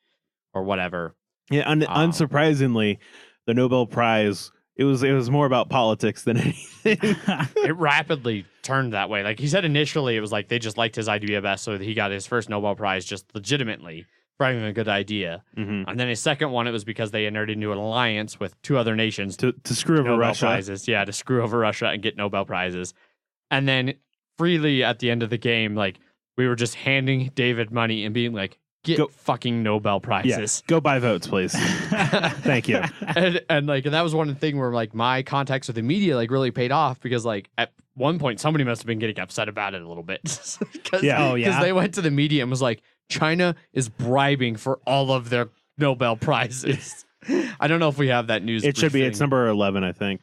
or whatever. Yeah, unsurprisingly, the Nobel Prize, it was more about politics than anything. It rapidly turned that way. Like he said initially, it was like they just liked his idea best, so that he got his first Nobel Prize just legitimately for having a good idea. And then his second one, it was because they entered into an alliance with 2 other nations to screw over Nobel Russia. Prizes. Yeah, to screw over Russia and get Nobel Prizes. And then freely at the end of the game, like we were just handing David money and being like, get fucking Nobel Prizes. Yeah, go buy votes, please. Thank you. And that was one thing where like my contacts with the media like really paid off, because like at one point somebody must have been getting upset about it a little bit. Because they went to the media and was like, China is bribing for all of their Nobel Prizes. I don't know if we have that news. It should be. It's number 11, I think.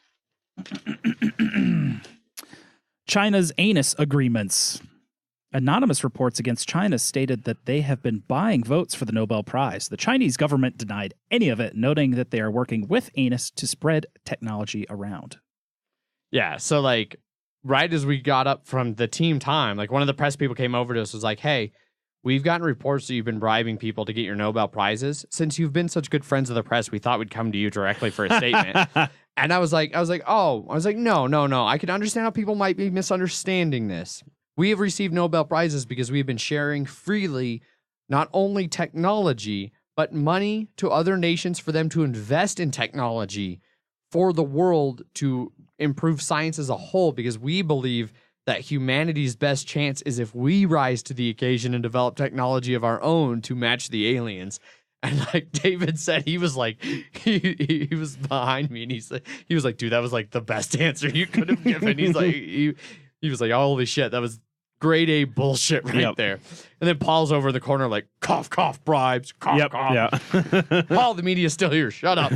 China's anus agreements. Anonymous reports against China stated that they have been buying votes for the Nobel Prize. The Chinese government denied any of it, noting that they are working with anus to spread technology around. Yeah, so like right as we got up from the team time, like one of the press people came over to us, was like, hey, we've gotten reports that you've been bribing people to get your Nobel Prizes. Since you've been such good friends of the press, we thought we'd come to you directly for a statement. And I was like, no. I can understand how people might be misunderstanding this. We have received Nobel Prizes because we have been sharing freely not only technology, but money to other nations for them to invest in technology for the world to improve science as a whole, because we believe that humanity's best chance is if we rise to the occasion and develop technology of our own to match the aliens. And like David said, he was like, he was behind me, and he was like, dude, that was like the best answer you could have given. He's like, he was like, holy shit, that was grade A bullshit right there. And then Paul's over in the corner like, cough, cough, bribes, cough, cough. Yeah. Paul, the media's still here. Shut up.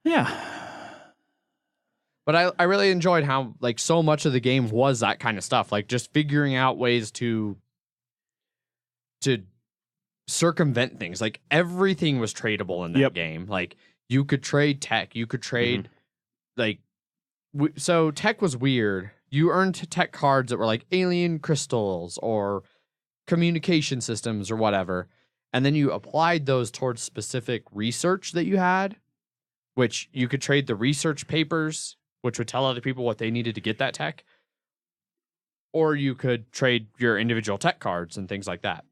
Yeah. But I really enjoyed how like so much of the game was that kind of stuff. Like just figuring out ways to circumvent things. Like everything was tradable in that game. Like you could trade tech. You could trade so tech was weird. You earned tech cards that were like alien crystals or communication systems or whatever. And then you applied those towards specific research that you had, which you could trade the research papers, which would tell other people what they needed to get that tech. Or you could trade your individual tech cards and things like that.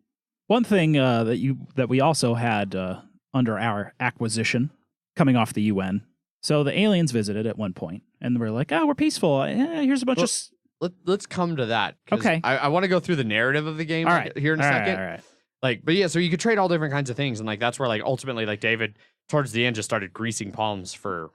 One thing that we also had under our acquisition coming off the UN. So the aliens visited at one point, and we're like, "Oh, we're peaceful. Here's a bunch of." Let's come to that. Okay. I want to go through the narrative of the game here in a second. All right. Like, but yeah, so you could trade all different kinds of things, and like that's where like ultimately like David towards the end just started greasing palms for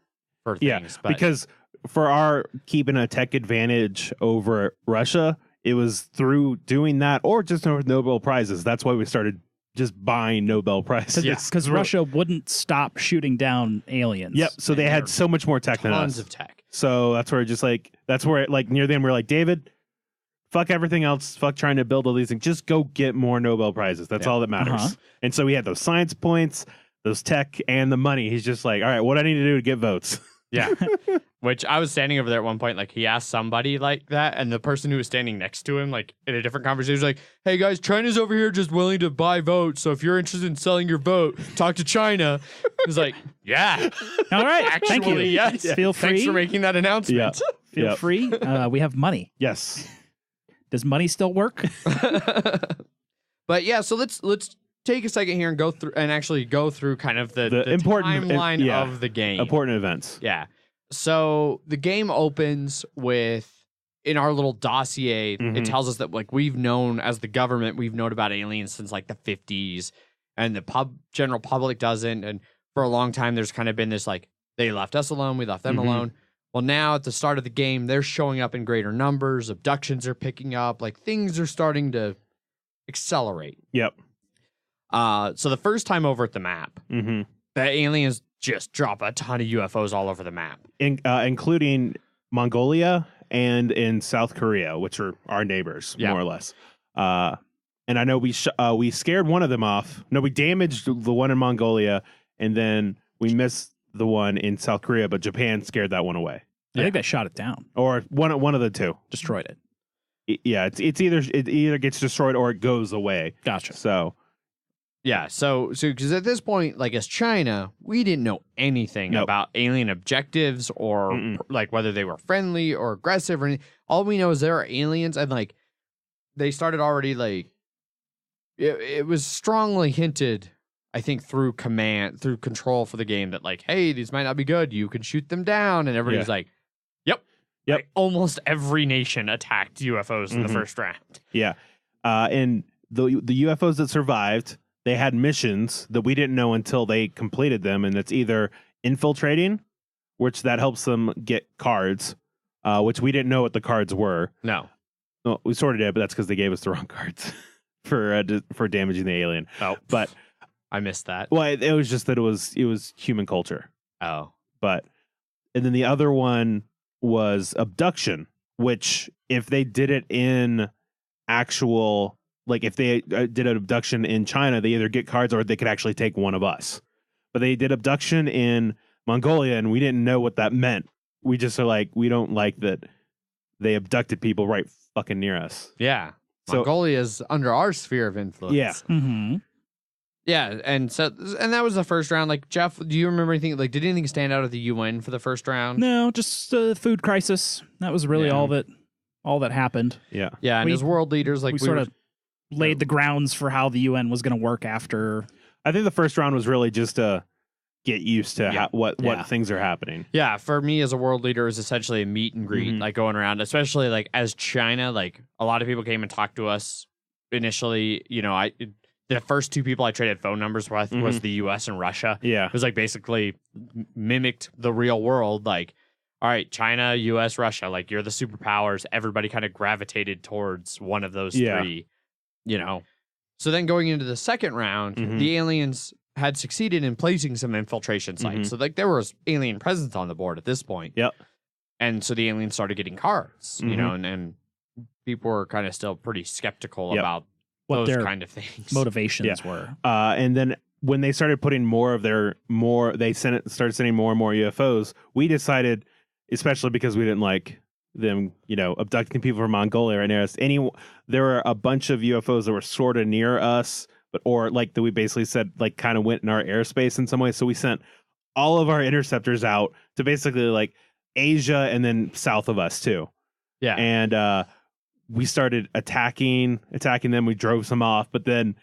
things. Yeah, because for our keeping a tech advantage over Russia, it was through doing that or just Nobel Prizes. That's why we started just buying Nobel Prizes. Because Russia wouldn't stop shooting down aliens. Yep. So they had so much more tech than us. Tons of tech. So that's where near the end we're like, David, fuck everything else. Fuck trying to build all these things. Just go get more Nobel Prizes. That's all that matters. And so we had those science points, those tech, and the money. He's just like, all right, what I need to do to get votes. Yeah. Which I was standing over there at one point, like he asked somebody like that, and the person who was standing next to him, like in a different conversation, was like, hey guys, China's over here just willing to buy votes. So if you're interested in selling your vote, talk to China. He was like, yeah. All right. Actually, thank you. Yes. Yeah. Feel free. Thanks for making that announcement. Feel free. We have money. Yes. Does money still work? But yeah, so let's take a second here and go through kind of the important timeline of the game. Important events. Yeah. So the game opens with, in our little dossier, it tells us that like we've known as the government, we've known about aliens since like the 50s, and the general public doesn't. And for a long time, there's kind of been this like, they left us alone, we left them alone. Well, now at the start of the game, they're showing up in greater numbers. Abductions are picking up. Like things are starting to accelerate. Yep. So the first time over at the map, the aliens just drop a ton of UFOs all over the map, including Mongolia and in South Korea, which are our neighbors, more or less. and I know we scared one of them off. No, we damaged the one in Mongolia, and then we missed the one in South Korea, but Japan scared that one away. I think they shot it down. Or one of the two. Destroyed it. Yeah, it either gets destroyed or it goes away. Gotcha. So yeah, so because at this point, like as China, we didn't know anything about alien objectives or like whether they were friendly or aggressive or anything. All we know is there are aliens, and like they started already like it was strongly hinted, I think, through control for the game that like, hey, these might not be good. You can shoot them down, and everybody's like, yep. Like, almost every nation attacked UFOs in the first round. Yeah, and the UFOs that survived, they had missions that we didn't know until they completed them, and it's either infiltrating, which that helps them get cards, which we didn't know what the cards were. No, well, we sort of did, but that's because they gave us the wrong cards for damaging the alien. Oh, but I missed that. Well, it was just that it was human culture. Oh, and then the other one was abduction, which if they did it in actual, like if they did an abduction in China, they either get cards or they could actually take one of us. But they did abduction in Mongolia, and we didn't know what that meant. We just are like, we don't like that they abducted people right fucking near us. Yeah. So, Mongolia is under our sphere of influence. Yeah. Mm-hmm. Yeah, and that was the first round. Like, Jeff, do you remember anything? Like, did anything stand out at the UN for the first round? No, just food crisis. That was really all that happened. Yeah, yeah. And as world leaders, like we sort of laid the grounds for how the UN was going to work after. I think the first round was really just to get used to what things are happening. Yeah, for me as a world leader, it was essentially a meet and greet, like going around, especially like as China. Like a lot of people came and talked to us initially. You know, the first two people I traded phone numbers with was the U.S. and Russia. Yeah. It was like basically mimicked the real world. Like, all right, China, U.S., Russia, like you're the superpowers. Everybody kind of gravitated towards one of those three, you know. So then going into the second round, the aliens had succeeded in placing some infiltration sites. So like there was alien presence on the board at this point. Yep. And so the aliens started getting cards, you know, and people were kind of still pretty skeptical about what those their kind of things. Motivations were. And then when they started putting they started sending more and more UFOs, we decided, especially because we didn't like them, you know, abducting people from Mongolia right near us. There were a bunch of UFOs that were sort of near us, or like that we basically said, like kind of went in our airspace in some way. So we sent all of our interceptors out to basically like Asia and then south of us too. Yeah. And, we started attacking them. We drove some off, but then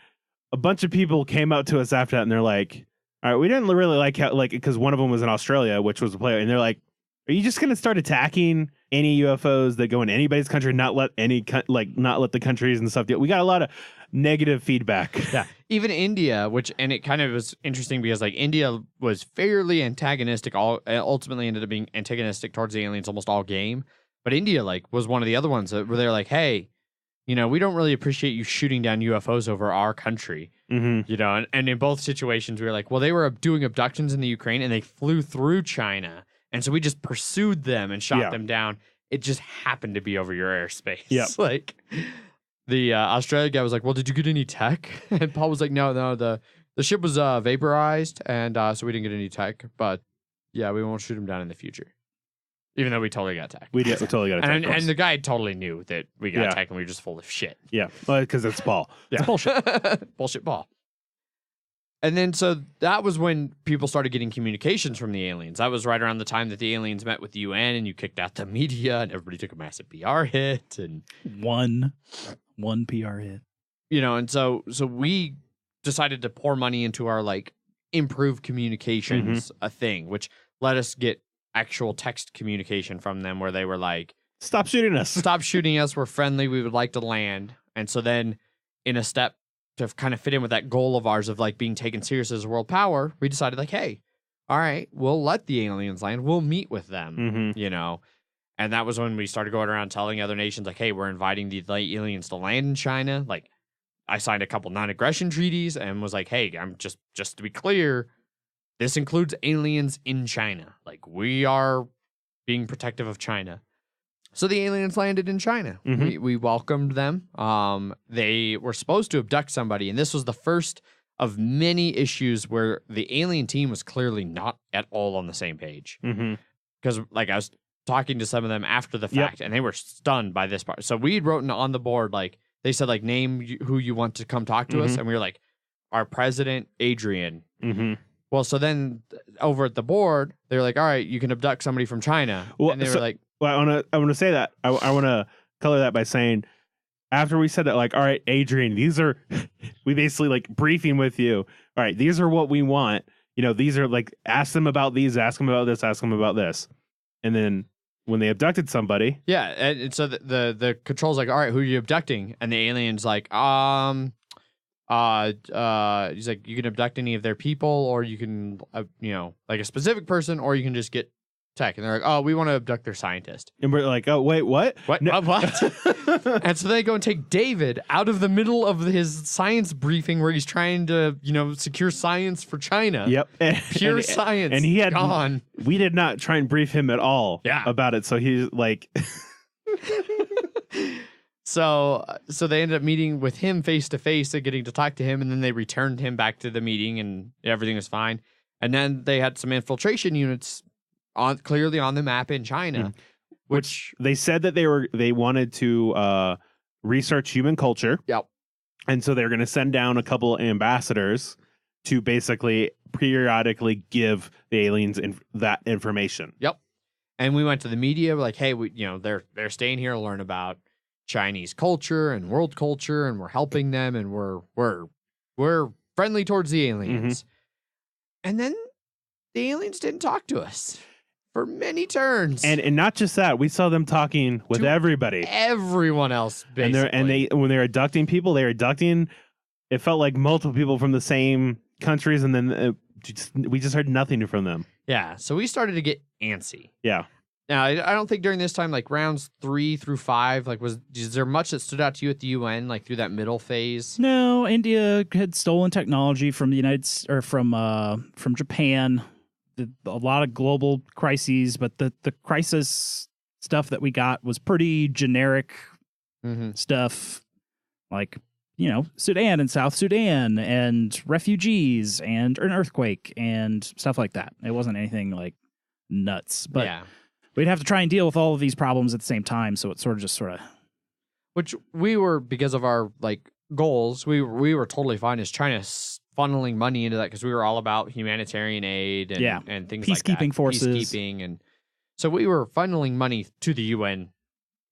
a bunch of people came out to us after that, and they're like, "All right, we didn't really like how, like, because one of them was in Australia, which was a player, and they're like, are you just going to start attacking any UFOs that go in anybody's country, not let the countries and stuff deal?" We got a lot of negative feedback. Yeah, even India, and it kind of was interesting because like India was fairly antagonistic. Ultimately ended up being antagonistic towards the aliens almost all game. But India, like, was one of the other ones where they're like, hey, you know, we don't really appreciate you shooting down UFOs over our country. You know, and in both situations, we were like, well, they were doing abductions in the Ukraine and they flew through China. And so we just pursued them and shot them down. It just happened to be over your airspace. Yeah. Like, the Australia guy was like, well, did you get any tech? And Paul was like, no, the ship was vaporized. And so we didn't get any tech. But yeah, we won't shoot them down in the future. Even though we totally got attacked. We totally got attacked. And the guy totally knew that we got attacked and we were just full of shit. Yeah, because it's Paul. Yeah. It's bullshit. Bullshit Paul. And then so that was when people started getting communications from the aliens. That was right around the time that the aliens met with the UN and you kicked out the media and everybody took a massive PR hit. And one PR hit. You know, and so we decided to pour money into our like improved communications thing, which let us get actual text communication from them where they were like, stop shooting us, we're friendly, we would like to land. And so then in a step to kind of fit in with that goal of ours of like being taken serious as a world power, we decided like, hey, all right, we'll let the aliens land, we'll meet with them, you know. And that was when we started going around telling other nations like, hey, we're inviting the aliens to land in China. Like, I signed a couple non-aggression treaties and was like, hey, I'm just to be clear, this includes aliens in China. Like, we are being protective of China. So the aliens landed in China. We welcomed them. They were supposed to abduct somebody, and this was the first of many issues where the alien team was clearly not at all on the same page. Because like I was talking to some of them after the fact, and they were stunned by this part. So we had written on the board, like they said, like name who you want to come talk to us, and we were like, our president, Adrian. Well, so then over at the board, they were like, all right, you can abduct somebody from China. Well, and they were like, well, I want to say that. I want to color that by saying, after we said that, like, all right, Adrian, these are, we basically like briefing with you. All right, these are what we want. You know, these are like, ask them about these, ask them about this, ask them about this. And then when they abducted somebody. Yeah. And so the control's like, all right, who are you abducting? And the alien's like, he's like, you can abduct any of their people, or you can, like a specific person, or you can just get tech. And they're like, oh, we want to abduct their scientist. And we're like, oh, wait, what? What? No. What? And so they go and take David out of the middle of his science briefing where he's trying to, secure science for China. Yep. Pure science. And he had gone. We did not try and brief him at all about it. So he's like... So they ended up meeting with him face to face and getting to talk to him, and then they returned him back to the meeting, and everything was fine. And then they had some infiltration units clearly on the map in China, which they said that they wanted to research human culture. Yep. And so they're going to send down a couple ambassadors to basically periodically give the aliens that information. Yep. And we went to the media, like, hey, they're staying here to learn about Chinese culture and world culture, and we're helping them, and we're friendly towards the aliens. And then the aliens didn't talk to us for many turns. And not just that, we saw them talking with to everybody. Everyone else, basically. And they when they're abducting people, it felt like multiple people from the same countries, and then we just heard nothing from them. Yeah, so we started to get antsy. Yeah. Now, I don't think during this time, like rounds 3 through 5, like is there much that stood out to you at the UN, like through that middle phase? No, India had stolen technology from the from Japan. A lot of global crises, but the crisis stuff that we got was pretty generic stuff, like Sudan and South Sudan and refugees and an earthquake and stuff like that. It wasn't anything like nuts, but yeah. We'd have to try and deal with all of these problems at the same time, so it sort of... Which we were, because of our, like, goals, we were totally fine as China funneling money into that, because we were all about humanitarian aid and things like that. Peacekeeping forces. Peacekeeping, and so we were funneling money to the UN.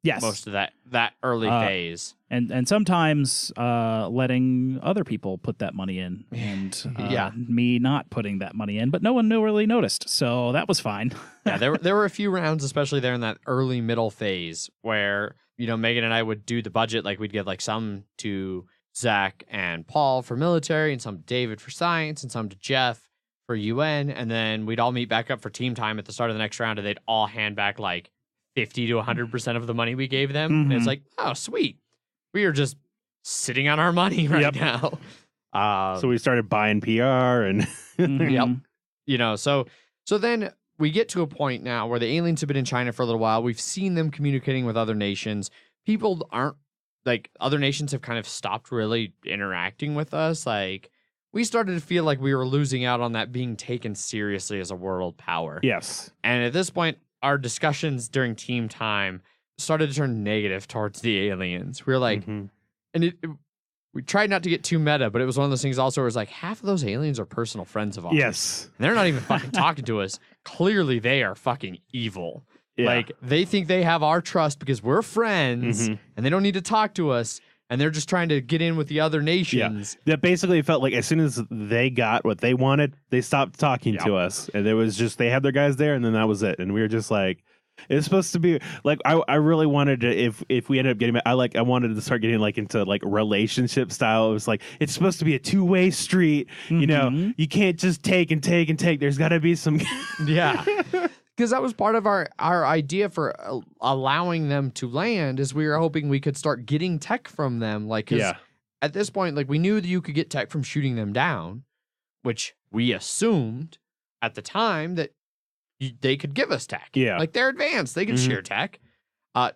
Yes. Most of that early phase. And sometimes letting other people put that money in, and me not putting that money in, but no one really noticed, so that was fine. Yeah, there were a few rounds, especially there in that early middle phase, where Megan and I would do the budget, like we'd give like some to Zach and Paul for military, and some to David for science, and some to Jeff for UN, and then we'd all meet back up for team time at the start of the next round, and they'd all hand back like 50 to 100% of the money we gave them. And it's like, oh, sweet. We are just sitting on our money right now. So we started buying PR and So then we get to a point now where the aliens have been in China for a little while. We've seen them communicating with other nations. People aren't like, other nations have kind of stopped really interacting with us. Like, we started to feel like we were losing out on that being taken seriously as a world power. Yes. And at this point, our discussions during team time started to turn negative towards the aliens. We were like, and we tried not to get too meta, but it was one of those things also where it's like, half of those aliens are personal friends of ours. Yes. And they're not even fucking talking to us. Clearly, they are fucking evil. Yeah. Like, they think they have our trust because we're friends, and they don't need to talk to us. And they're just trying to get in with the other nations. Yeah. That basically felt like as soon as they got what they wanted, they stopped talking to us. And it was just, they had their guys there, and then that was it. And we were just like, it's supposed to be like, I really wanted to, if we ended up getting, I wanted to start getting like into like relationship style. It was like, it's supposed to be a two-way street. You can't just take and take and take. There's got to be some. Yeah. Because that was part of our idea for allowing them to land, is we were hoping we could start getting tech from them. Like, cause at this point, like, we knew that you could get tech from shooting them down, which we assumed at the time that they could give us tech. Yeah. Like, they're advanced. They could share tech.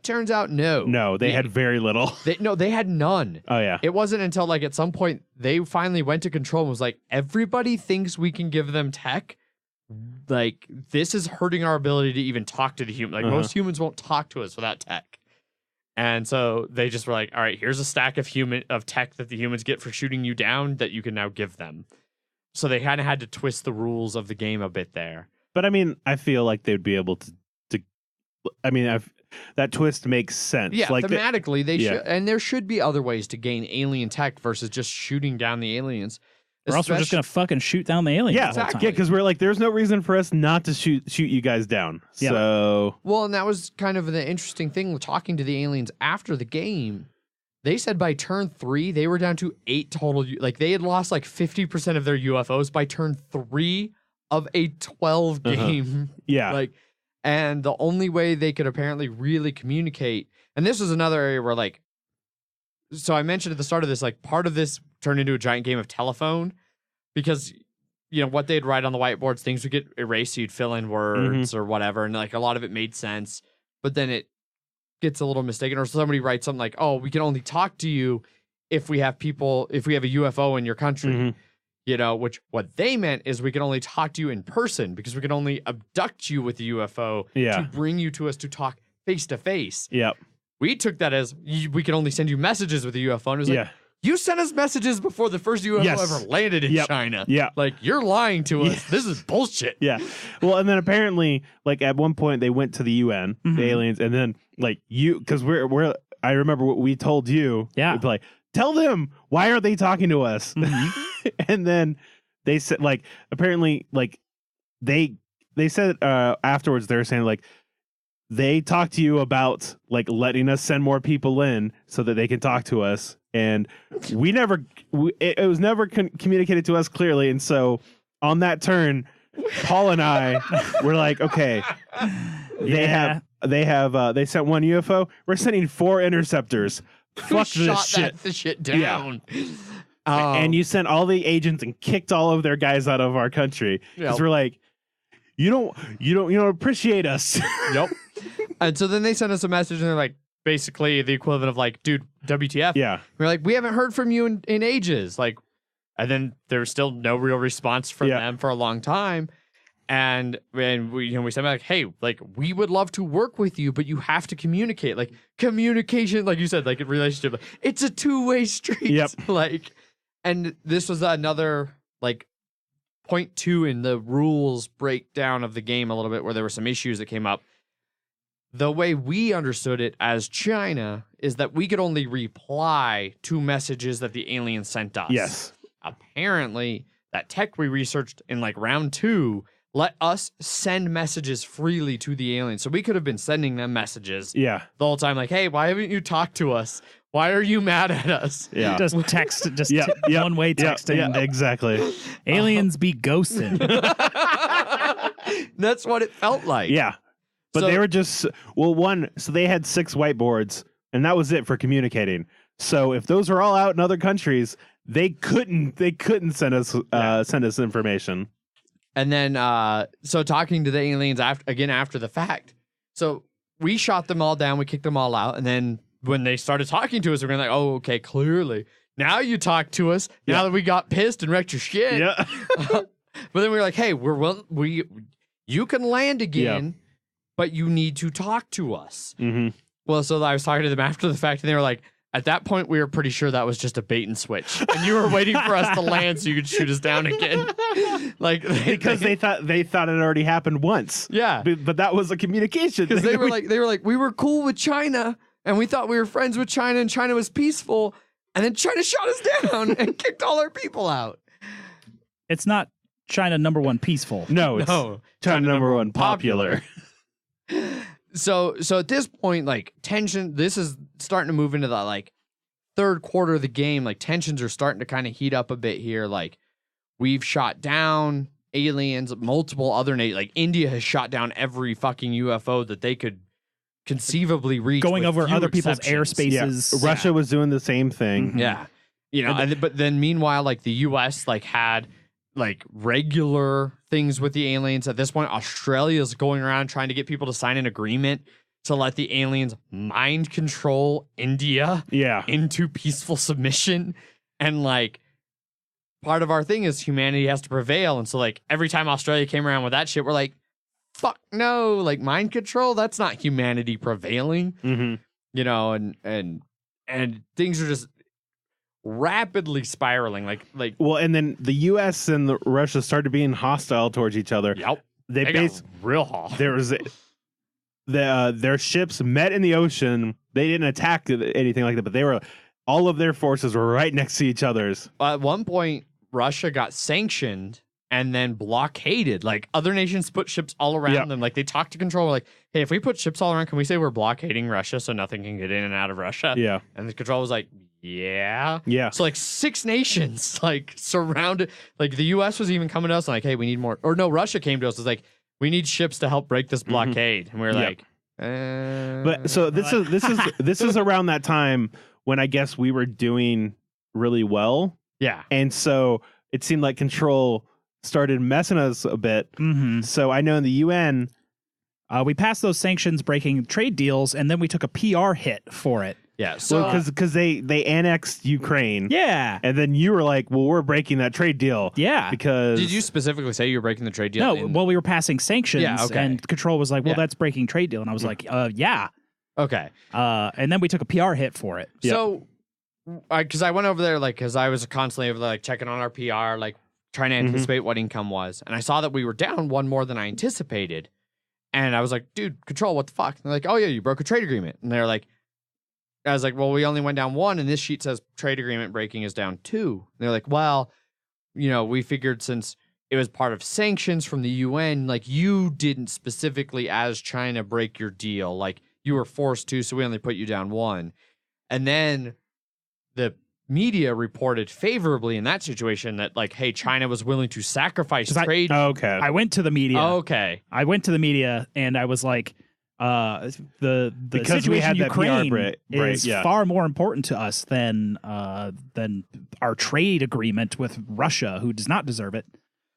Turns out, no. They had very little. They had none. Oh, yeah. It wasn't until like at some point they finally went to control and was like, everybody thinks we can give them tech. Like, this is hurting our ability to even talk to the human. Like, most humans won't talk to us without tech. And so they just were like, all right, here's a stack of tech that the humans get for shooting you down that you can now give them. So they kind of had to twist the rules of the game a bit there. But I mean, I feel like they'd be able to I mean, that twist makes sense. Yeah, like thematically, they should. And there should be other ways to gain alien tech versus just shooting down the aliens. Or else we're just going to fucking shoot down the aliens. Yeah, exactly. Yeah, because we're like, there's no reason for us not to shoot you guys down. Yeah. So. Well, and that was kind of the interesting thing with talking to the aliens after the game. They said by turn 3, they were down to 8 total. Like, they had lost like 50% of their UFOs by turn 3 of a 12 game. Yeah. Like, and the only way they could apparently really communicate, and this was another area where, like, so I mentioned at the start of this, like, part of this turned into a giant game of telephone because, you know, what they'd write on the whiteboards, things would get erased, so you'd fill in words or whatever, and, like, a lot of it made sense, but then it gets a little mistaken, or somebody writes something like, oh, we can only talk to you if we have a UFO in your country. You know, which what they meant is we can only talk to you in person because we can only abduct you with the UFO to bring you to us to talk face to face. Yep. We took that as we can only send you messages with the UFO. And it was like, you sent us messages before the first UFO ever landed in China. Yeah. Like, you're lying to us. This is bullshit. Yeah. Well, and then apparently, like, at one point they went to the UN, the aliens, and then, like, because I remember what we told you. Yeah. We'd be like, tell them, why are they talking to us? And then they said, like, apparently, like, they said afterwards, they were saying, like, they talked to you about, like, letting us send more people in so that they can talk to us. And it was never communicated to us clearly. And so on that turn, Paul and I were like, okay, they sent one UFO. We're sending 4 interceptors. Fuck this shit. The shit down. Yeah. And you sent all the agents and kicked all of their guys out of our country because we're like, you don't appreciate us. Nope. And so then they sent us a message and they're like, basically the equivalent of like, dude, WTF? Yeah. We're like, we haven't heard from you in ages. Like, and then there was still no real response from them for a long time. And we said, like, hey, like, we would love to work with you, but you have to communicate. Like, communication, like you said, like, a relationship, like, it's a two-way street. Yep. Like, and this was another, like, point 2 in the rules breakdown of the game a little bit, where there were some issues that came up. The way we understood it as China is that we could only reply to messages that the aliens sent us. Yes. Apparently, that tech we researched in, like, round 2 let us send messages freely to the aliens. So we could have been sending them messages the whole time, like, hey, why haven't you talked to us? Why are you mad at us? Yeah. Just text, one-way texting. Yeah, exactly. Aliens be ghosting. That's what it felt like. Yeah. But they were just, so they had 6 whiteboards, and that was it for communicating. So if those are all out in other countries, they couldn't send us information. And then, so talking to the aliens after the fact. So we shot them all down, we kicked them all out, and then when they started talking to us, we're like, oh, okay, clearly. Now you talk to us, now that we got pissed and wrecked your shit. Yeah. But then we were like, hey, you can land again, but you need to talk to us. Mm-hmm. Well, so I was talking to them after the fact, and they were like, at that point, we were pretty sure that was just a bait and switch, and you were waiting for us to land so you could shoot us down again. Like, because they thought it already happened once. Yeah, but that was a communication. Because they were like, we were cool with China, and we thought we were friends with China, and China was peaceful, and then China shot us down and kicked all our people out. It's not China #1 peaceful. No, it's China #1 popular. So at this point, like, tension, this is starting to move into the, like, third quarter of the game. Like, tensions are starting to kind of heat up a bit here. Like, we've shot down aliens, multiple other like, India has shot down every fucking UFO that they could conceivably reach, going over other people's airspaces. Yeah. Russia was doing the same thing. Mm-hmm. Yeah. You know, but then meanwhile, like, the US, like, had, like, regular things with the aliens. At this point, Australia's going around trying to get people to sign an agreement to let the aliens mind control India into peaceful submission. And like, part of our thing is humanity has to prevail. And so like every time Australia came around with that shit, we're like, fuck no, like mind control, that's not humanity prevailing. You know, and things are just rapidly spiraling. Like well, and then the US and Russia started being hostile towards each other. Yep. They got real hot. There was their ships met in the ocean. They didn't attack anything like that, but all of their forces were right next to each other's. At one point, Russia got sanctioned and then blockaded. Like other nations put ships all around them. Like they talked to Control. Like, hey, if we put ships all around, can we say we're blockading Russia so nothing can get in and out of Russia? Yeah. And the Control was like, yeah. So like 6 nations like surrounded. Like the U.S. was even coming to us and like, hey, we need more. Or no, Russia came to us. Was like, we need ships to help break this blockade. And we were like, But so this is around that time when I guess we were doing really well. Yeah. And so it seemed like Control started messing us a bit. So I know in the UN, we passed those sanctions breaking trade deals, and then we took a PR hit for it. Yeah. So because they annexed Ukraine. Yeah. And then you were like, well, we're breaking that trade deal. Yeah. Because did you specifically say you were breaking the trade deal? No, well, we were passing sanctions. Yeah, okay. And Control was like, well, that's breaking trade deal. And I was like, yeah. Okay. And then we took a PR hit for it. So, because I went over there, like, because I was constantly over there, like, checking on our PR, like, trying to anticipate what income was. And I saw that we were down one more than I anticipated. And I was like, dude, Control, what the fuck? And they're like, oh, yeah, you broke a trade agreement. And they're like, I was like, well, we only went down 1, and this sheet says trade agreement breaking is down 2. And they're like, well, you know, we figured since it was part of sanctions from the UN, like, you didn't specifically, as China, break your deal. Like, you were forced to, so we only put you down 1. And then the media reported favorably in that situation that, like, hey, China was willing to sacrifice trade. I went to the media. I went to the media, and I was like, the because situation we had in Ukraine that PR break, is far more important to us than our trade agreement with Russia, who does not deserve it.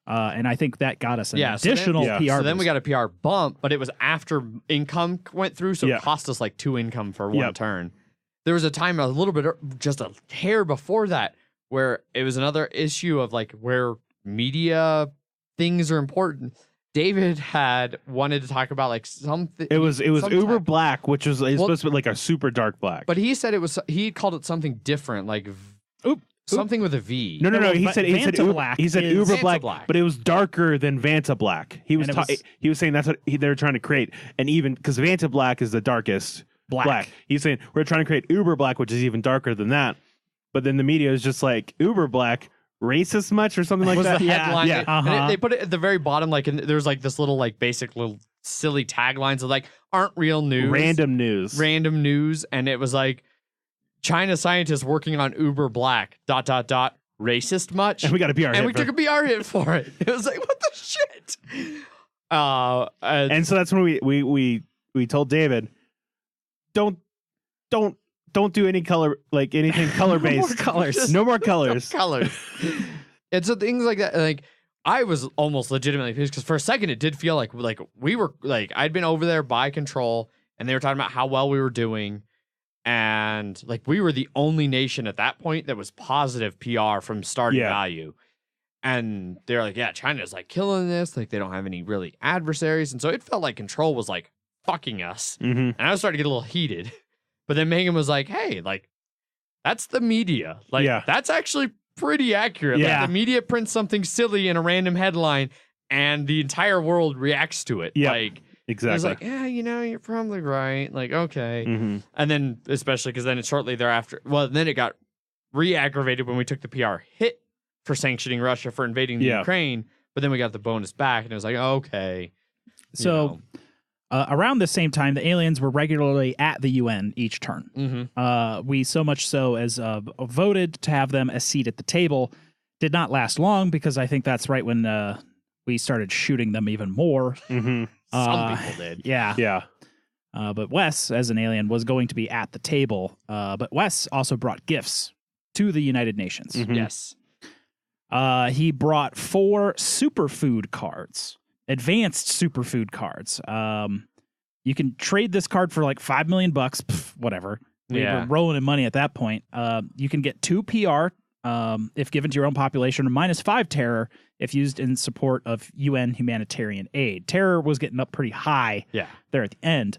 And I think that got us an additional PR. So then we got a PR bump, but it was after income went through, so it cost us like 2 income for one turn. There was a time a little bit, just a hair before that, where it was another issue of like where media things are important. David had wanted to talk about like something. It was uber black, which was supposed to be like a super dark black. But he said he called it something different, like something with a V. No. He said uber black, black, but it was darker than Vanta black. He was saying that's what they were trying to create, and even because Vanta black is the darkest black. He's saying we're trying to create uber black, which is even darker than that. But then the media is just like uber black. Racist much or something like that? The headline. And they put it at the very bottom, like, and there's like this little, like, basic little silly taglines of like, aren't real news. Random news. And it was like, China scientists working on Uber Black, ... racist much? And we got a PR hit. And we took a PR hit for it. It was like, what the shit? And so that's when we told David, don't do any color, like anything color based. No more colors. And so things like that, like I was almost legitimately pissed because for a second it did feel like we were like I'd been over there by Control and they were talking about how well we were doing, and like we were the only nation at that point that was positive PR from starting value. And they're like, yeah, China's like killing this, like they don't have any really adversaries, and so it felt like Control was like fucking us, and I was starting to get a little heated. But then Megan was like, hey, like, that's the media. Like, that's actually pretty accurate. Yeah. Like, the media prints something silly in a random headline, and the entire world reacts to it. Yeah, like, exactly. I was like, yeah, you know, you're probably right. Like, okay. And then, especially because then shortly thereafter, then it got re-aggravated when we took the PR hit for sanctioning Russia for invading the Ukraine. But then we got the bonus back, and it was like, okay. So... around the same time, the aliens were regularly at the UN each turn. We so much so as voted to have them a seat at the table. Did not last long because I think that's right when we started shooting them even more. Some people did. Yeah. But Wes, as an alien, was going to be at the table. But Wes also brought gifts to the United Nations. Yes. He brought 4 superfood cards. Advanced superfood cards. you can trade this card for like $5 million, whatever. We were rolling in money at that point. You can get 2 PR if given to your own population, or -5 terror if used in support of UN humanitarian aid. Terror was getting up pretty high there at the end.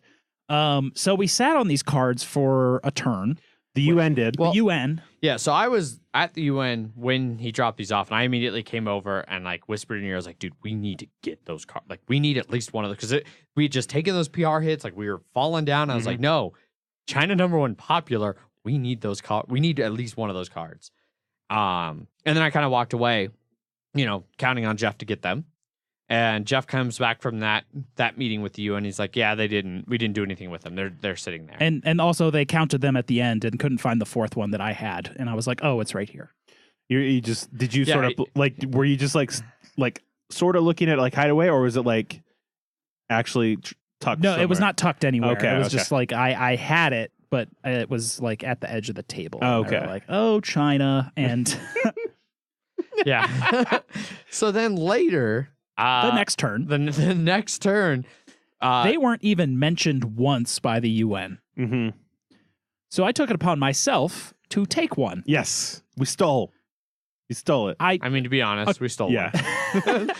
So we sat on these cards for a turn. The UN did. Well, the UN. Yeah, so I was at the UN when he dropped these off, and I immediately came over and like whispered in your ear. I was like, dude, we need to get those cards. Like, we need at least one of those, because we had just taken those PR hits. Like, we were falling down. I was like, no, China #1 popular. We need those cards. We need at least one of those cards. And then I kind of walked away, counting on Jeff to get them. And Jeff comes back from that meeting with you, and he's like, "Yeah, we didn't do anything with them. They're sitting there." And also they counted them at the end and couldn't find the 4th one that I had, and I was like, "Oh, it's right here." You just were you just like sort of looking at like hideaway, or was it like actually tucked? No, somewhere? it was not tucked anywhere. Okay, it was just like I had it, but it was like at the edge of the table. Oh, okay, like, oh, China, and yeah. So then later. The next turn. The next turn. They weren't even mentioned once by the UN. Mm-hmm. So I took it upon myself to take one. Yes. We stole it. I mean, to be honest, we stole one.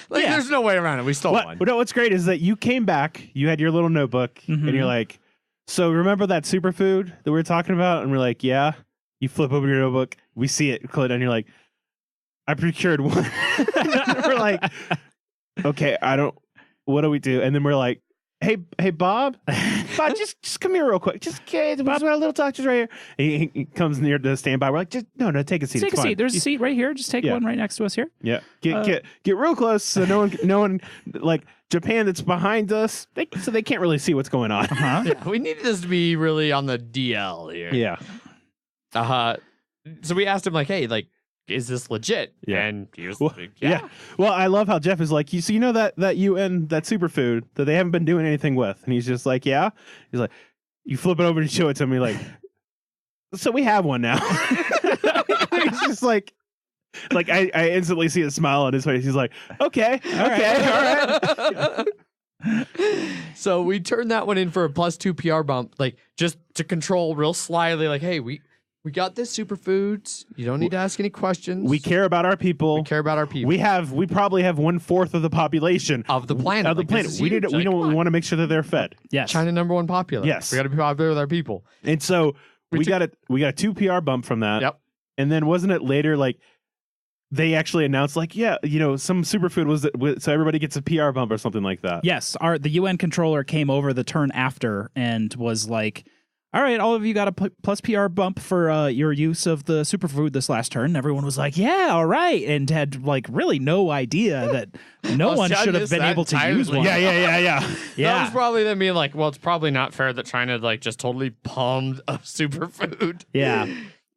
There's no way around it. We stole one. But no, what's great is that you came back, you had your little notebook, and you're like, so remember that superfood that we were talking about? And we're like, yeah. You flip open your notebook, we see it, close it, and you're like, I procured one. We're like, okay, what do we do? And then we're like, hey, Bob, just come here real quick. Just Bob, a little talk just right here. He comes near to stand by. We're like, no, take a seat. Take a seat. There's a seat right here. Just take one right next to us here. Yeah. Get real close so no one like Japan that's behind us, so they can't really see what's going on. Yeah, we needed this to be really on the DL here. Yeah. So we asked him like, hey, like, is this legit? Yeah. And he was like, yeah. Well, I love how Jeff is like, you know that UN, that superfood that they haven't been doing anything with. And he's just like, yeah. He's like, you flip it over and show it to me like, so we have one now. He's just like I instantly see a smile on his face. He's like, okay, all right. So we turned that one in for a +2 PR bump, like just to control real slyly, like, hey, we got this superfoods. You don't need to ask any questions. We care about our people. We probably have 1/4 of the population of the planet. We want to make sure that they're fed. Yes. China #1 popular. Yes. We got to be popular with our people. And so we got a 2 PR bump from that. Yep. And then wasn't it later like they actually announced like, some superfood was so everybody gets a PR bump or something like that. Yes. The UN controller came over the turn after and was like, all right, all of you got a plus PR bump for your use of the superfood this last turn. And everyone was like, yeah, all right. And had like really no idea that no one should have been able to use one. Yeah. That was probably them being like, well, it's probably not fair that China like just totally palmed a superfood. Yeah.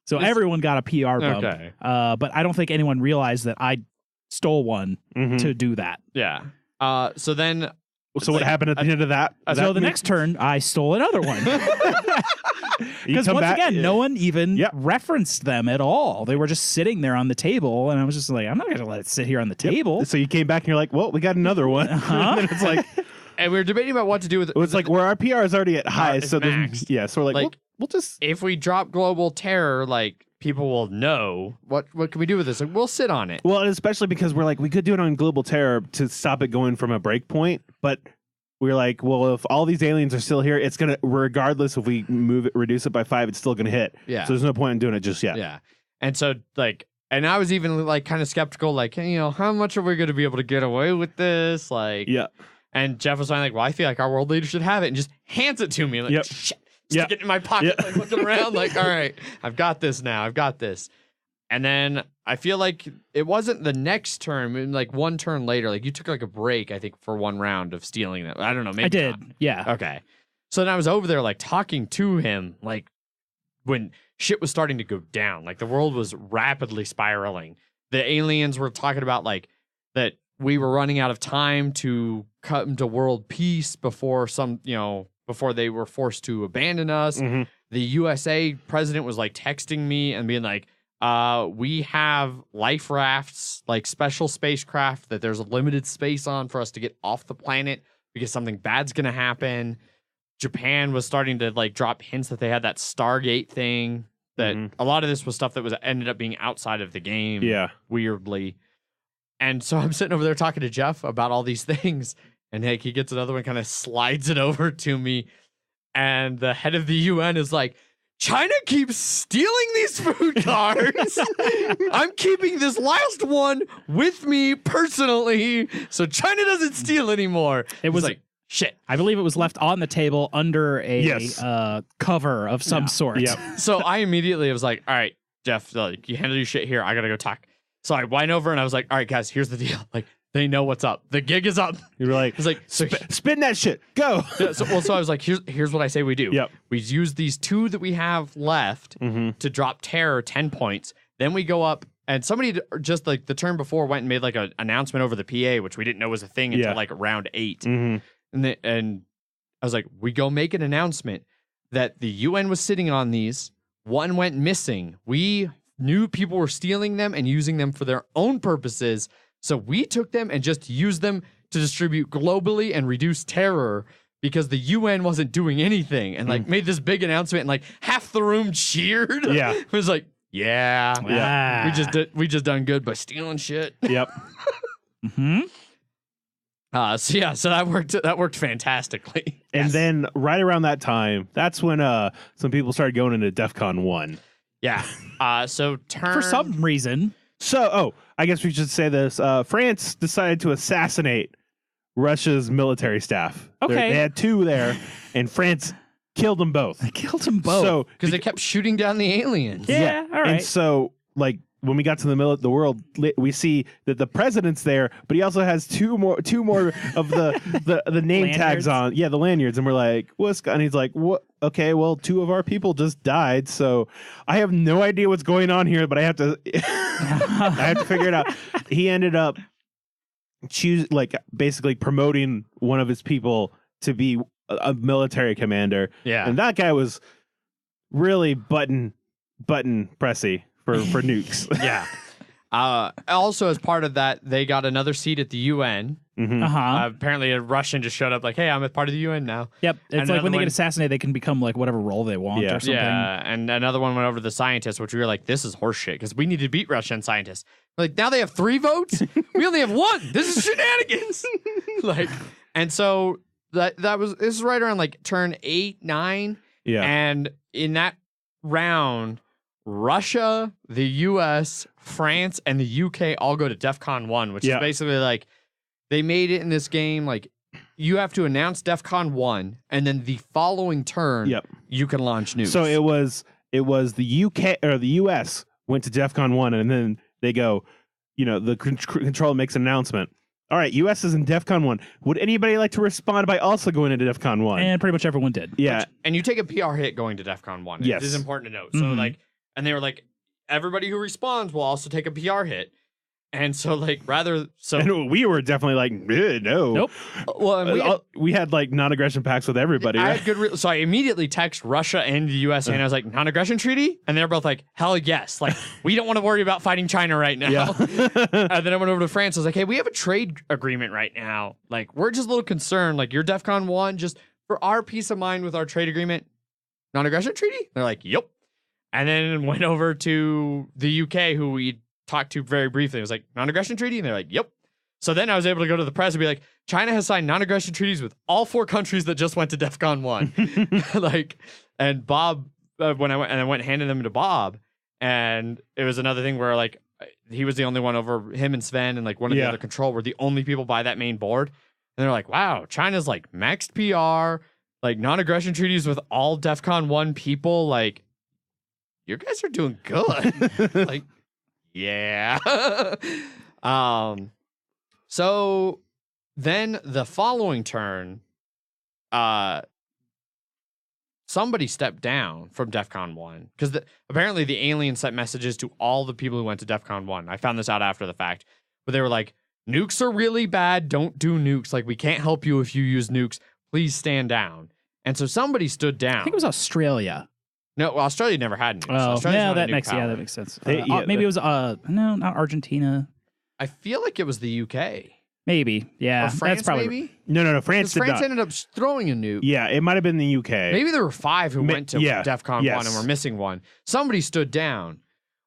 So everyone got a PR bump. Okay. But I don't think anyone realized that I stole one to do that. Yeah. So then... So what happened at the end of that? So the next turn, I stole another one. Because once again, no one even referenced them at all. They were just sitting there on the table, and I was just like, I'm not going to let it sit here on the table. So you came back and you're like, well, we got another one. And then it's like... And we were debating about what to do with it. It's like where our PR is already at high. So max. So we're like we'll just... If we drop global terror, like... people will know what can we do with this. Like, we'll sit on it. Well, and especially because we're like, we could do it on global terror to stop it going from a break point, but we're like, well, if all these aliens are still here, it's gonna, regardless if we reduce it by 5, it's still gonna hit. Yeah. So there's no point in doing it just yet. Yeah. And so like, and I was even like kind of skeptical, like, hey, how much are we going to be able to get away with this? Like, yeah. And Jeff was like, well, I feel like our world leader should have it, and just hands it to me. Like, shit. Stick it in my pocket, like looking around, like, all right, I've got this now. I've got this. And then I feel like it wasn't the next turn, like one turn later, like you took like a break, I think, for one round of stealing that. I don't know. Maybe I did. not. Yeah. Okay. So then I was over there, like talking to him, like when shit was starting to go down, like the world was rapidly spiraling. The aliens were talking about like that we were running out of time to come to world peace before before they were forced to abandon us. Mm-hmm. The USA president was like texting me and being like, we have life rafts, like special spacecraft that there's a limited space on for us to get off the planet because something bad's going to happen. Japan was starting to like drop hints that they had that Stargate thing. That a lot of this was stuff that was ended up being outside of the game. Yeah. Weirdly. And so I'm sitting over there talking to Jeff about all these things. And he gets another one, kind of slides it over to me. And the head of the UN is like, China keeps stealing these food cards. I'm keeping this last one with me personally, so China doesn't steal anymore. It was like, shit. I believe it was left on the table under a cover of some sort. Yep. So I immediately was like, all right, Jeff, like, you handle your shit here. I got to go talk. So I went over and I was like, all right, guys, here's the deal. Like, they know what's up. The gig is up. You were like, it's like spin that shit. Go. So I was like, here's what I say we do. Yep. We use these 2 that we have left to drop terror 10 points. Then we go up, and somebody just like the turn before went and made like an announcement over the PA, which we didn't know was a thing until like round 8. And I was like, we go make an announcement that the UN was sitting on these. One went missing. We knew people were stealing them and using them for their own purposes. So we took them and just used them to distribute globally and reduce terror because the UN wasn't doing anything, and like made this big announcement, and like half the room cheered. Yeah. It was like, yeah. We just done good by stealing shit. Yep. So that worked fantastically. And then right around that time, that's when some people started going into DEF CON 1. Yeah. So For some reason. So, I guess we should say this. France decided to assassinate Russia's military staff. Okay. They had 2 there, and France killed them both. They killed them both. So, because they kept shooting down the aliens. Yeah, all right. And so, like, when we got to the middle of the world, we see that the president's there, but he also has two more of the name tags on. Yeah, the lanyards. And we're like, what's going on? And he's like, what? Okay, well, 2 of our people just died, so I have no idea what's going on here, but I have to I have to figure it out. He ended up basically promoting one of his people to be a military commander. Yeah. And that guy was really button pressy for nukes. Yeah. Also, as part of that, they got another seat at the UN. Apparently, a Russian just showed up like, hey, I'm a part of the UN now. Yep. It's like when they get assassinated, they can become like whatever role they want or something. Yeah. And another one went over to the scientists, which we were like, this is horseshit because we need to beat Russian scientists. We're like, now they have 3 votes? We only have 1. This is shenanigans. And so this is right around like turn 8, 9. Yeah. And in that round, Russia, the US, France, and the UK all go to DEF CON 1, which is basically like they made it in this game. Like you have to announce DEF CON 1, and then the following turn, you can launch nukes. So it was the UK or the US went to DEF CON 1, and then they go, the control makes an announcement. All right, US is in DEF CON 1. Would anybody like to respond by also going into DEF CON 1? And pretty much everyone did. Yeah. And you take a PR hit going to DEF CON 1. Yes. It is important to note. So and they were like, everybody who responds will also take a PR hit. And so and we were definitely like, no. Nope. Well, we had like non-aggression pacts with everybody. I had good so I immediately text Russia and the US and I was like, non-aggression treaty? And they're both like, hell yes. Like, we don't want to worry about fighting China right now. Yeah. And then I went over to France. I was like, hey, we have a trade agreement right now. Like, we're just a little concerned. Like, you're DEF CON 1, just for our peace of mind with our trade agreement, non-aggression treaty? They're like, yep. And then went over to the UK, who we talked to very briefly. It was like, non-aggression treaty? And they're like, yep. So then I was able to go to the press and be like, China has signed non-aggression treaties with all 4 countries that just went to DEF CON 1. And Bob, when I went handing them to Bob, and it was another thing where like he was the only one over him and Sven and like one of the other control were the only people by that main board. And they're like, wow, China's like maxed PR, like non-aggression treaties with all DEF CON 1 people. Like, you guys are doing good. Like, yeah. So then the following turn, somebody stepped down from DEF CON 1 because apparently the aliens sent messages to all the people who went to DEF CON 1. I found this out after the fact, but they were like, nukes are really bad. Don't do nukes. Like, we can't help you if you use nukes. Please stand down. And so somebody stood down. I think it was Australia. No, Australia never had nukes. Oh, yeah, that makes sense. Maybe it was no, not Argentina. I feel like it was the UK. Maybe. Yeah. Or France, that's probably maybe? No. France did France not. ended up throwing a nuke. Yeah, it might have been the UK. Maybe there were 5 who went to DEFCON 1 and were missing one. Somebody stood down.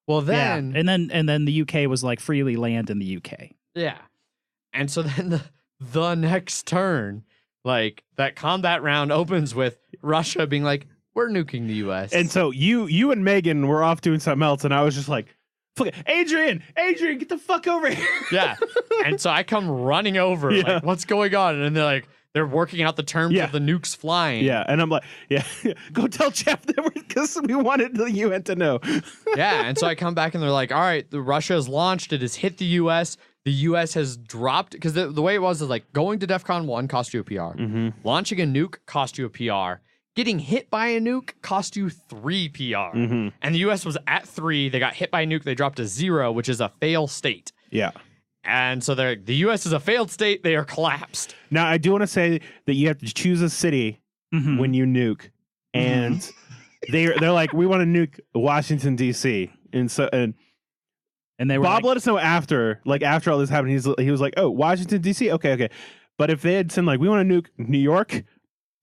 Well, then... Yeah. And then the UK was like, freely land in the UK. Yeah. And so then the next turn, like, that combat round opens with Russia being like, we're nuking the US. And so you and Megan were off doing something else, and I was just like, Adrian, get the fuck over here. Yeah. And so I come running over, like, what's going on? And they're like, they're working out the terms of the nukes flying. Yeah. And I'm like, go tell Jeff that because we wanted the UN to know. Yeah. And so I come back and they're like, all right, Russia has launched. It has hit the US. The US has dropped, because the way it was is like going to DEFCON 1 cost you a PR. Mm-hmm. Launching a nuke cost you a PR. Getting hit by a nuke cost you 3 PR. Mm-hmm. And the US was at 3. They got hit by a nuke. They dropped to 0, which is a fail state. Yeah. And so the US is a failed state. They are collapsed. Now, I do want to say that you have to choose a city when you nuke. And they're like, we want to nuke Washington, D.C. And they were Bob let us know after all this happened. He was like, oh, Washington, D.C.? Okay. But if they had said, like, we want to nuke New York,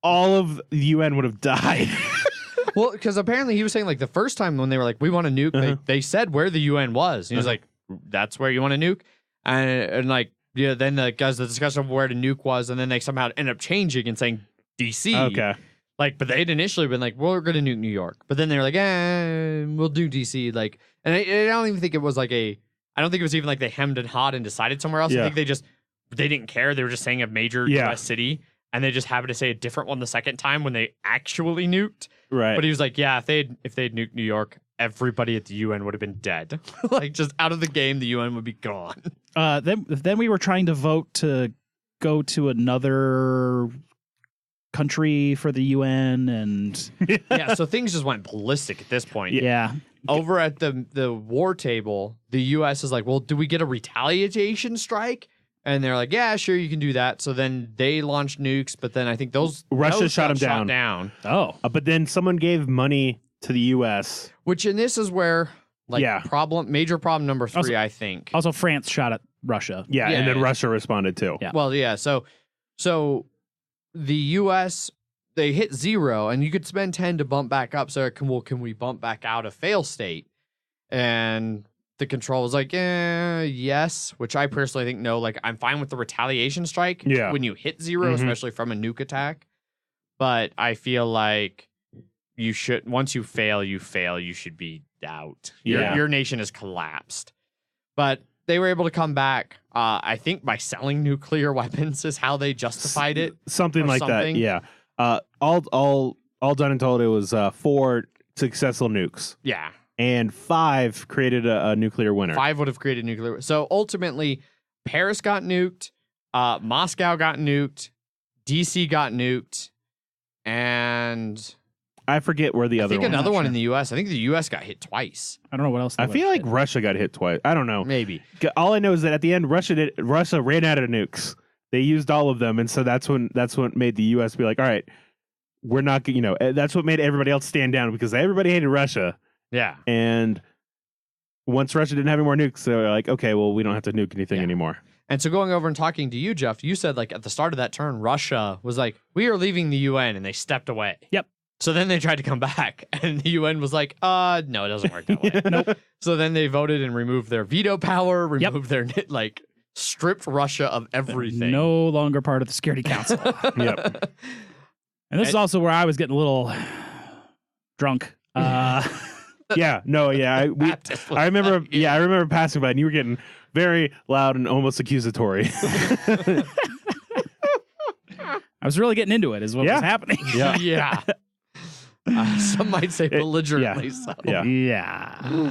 all of the UN would have died. Well, because apparently he was saying, like, the first time when they were like, we want to nuke, they said where the UN was. And he was like, that's where you want to nuke? And like, yeah, then the discussion of where to nuke was, and then they somehow end up changing and saying DC. Okay. Like, but they'd initially been like, we're going to nuke New York. But then they were like, we'll do DC. Like, and I don't even think it was like I don't think it was even like they hemmed and hawed and decided somewhere else. Yeah. I think they didn't care. They were just saying a major US city. And they just happened to say a different one the second time when they actually nuked. Right. But he was like, yeah, if they'd nuked New York, everybody at the UN would have been dead. Like, just out of the game, the UN would be gone. Then we were trying to vote to go to another country for the UN, and yeah, so things just went ballistic at this point. Yeah. Over at the war table, the US is like, well, do we get a retaliation strike? And they're like, yeah, sure, you can do that. So then they launched nukes, but then I think Russia shot them down. Oh. But then someone gave money to the US. Which, and this is where, major problem number 3, also, I think. Also, France shot at Russia. Yeah, and then Russia responded too. Yeah. Well, yeah, so the US, they hit 0, and you could spend 10 to bump back up. So can we bump back out of fail state? And the control was like, yes, which I personally think no. Like, I'm fine with the retaliation strike when you hit 0, especially from a nuke attack. But I feel like you should, once you fail, you should be out. Your nation has collapsed. But they were able to come back, I think, by selling nuclear weapons is how they justified it. Something like that, yeah. All done and told, it was 4 successful nukes. Yeah. And 5 created a nuclear winter. 5 would have created nuclear. So ultimately, Paris got nuked, Moscow got nuked, DC got nuked, and I forget where the other one. I think another one in the US. I think the US got hit twice. I don't know what else. I feel like Russia got hit twice. I don't know. Maybe. All I know is that at the end, Russia ran out of nukes. They used all of them, and so that's what made the US be like, all right, we're not. That's what made everybody else stand down, because everybody hated Russia. Yeah. And once Russia didn't have any more nukes, they were like, okay, well, we don't have to nuke anything anymore. And so going over and talking to you, Jeff, you said, like, at the start of that turn, Russia was like, we are leaving the UN, and they stepped away. Yep. So then they tried to come back, and the UN was like, no, it doesn't work that way. Nope. So then they voted and removed their veto power, removed their, stripped Russia of everything. No longer part of the Security Council. Yep. And this is also where I was getting a little drunk. I remember. I remember passing by, and you were getting very loud and almost accusatory. I was really getting into it, is what was happening. Yeah, yeah. Some might say belligerently. Yeah.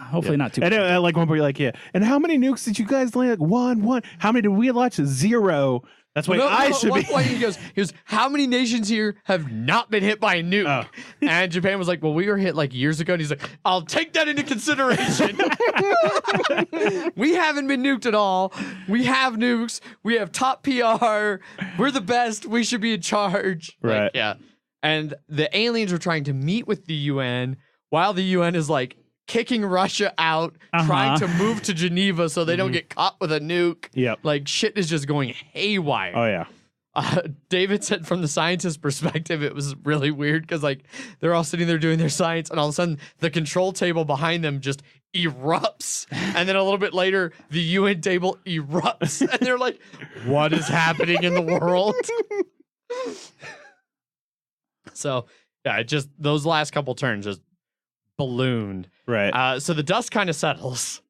Hopefully not too. And at like one point, you're like, yeah. And how many nukes did you guys land? Like, one. How many did we launch? 0. That's why I should be. At one point he goes, how many nations here have not been hit by a nuke? Oh. And Japan was like, well, we were hit like years ago. And he's like, I'll take that into consideration. We haven't been nuked at all. We have nukes. We have top PR. We're the best. We should be in charge. Right. Like, yeah. And the aliens were trying to meet with the UN while the UN is like kicking Russia out, trying to move to Geneva so they don't get caught with a nuke. Yep. Like, shit is just going haywire. Oh, yeah. David said from the scientist's perspective, it was really weird because, like, they're all sitting there doing their science, and all of a sudden, the control table behind them just erupts. And then a little bit later, the UN table erupts. And they're like, what is happening in the world? So, yeah, just those last couple turns just ballooned. Right. So the dust kind of settles.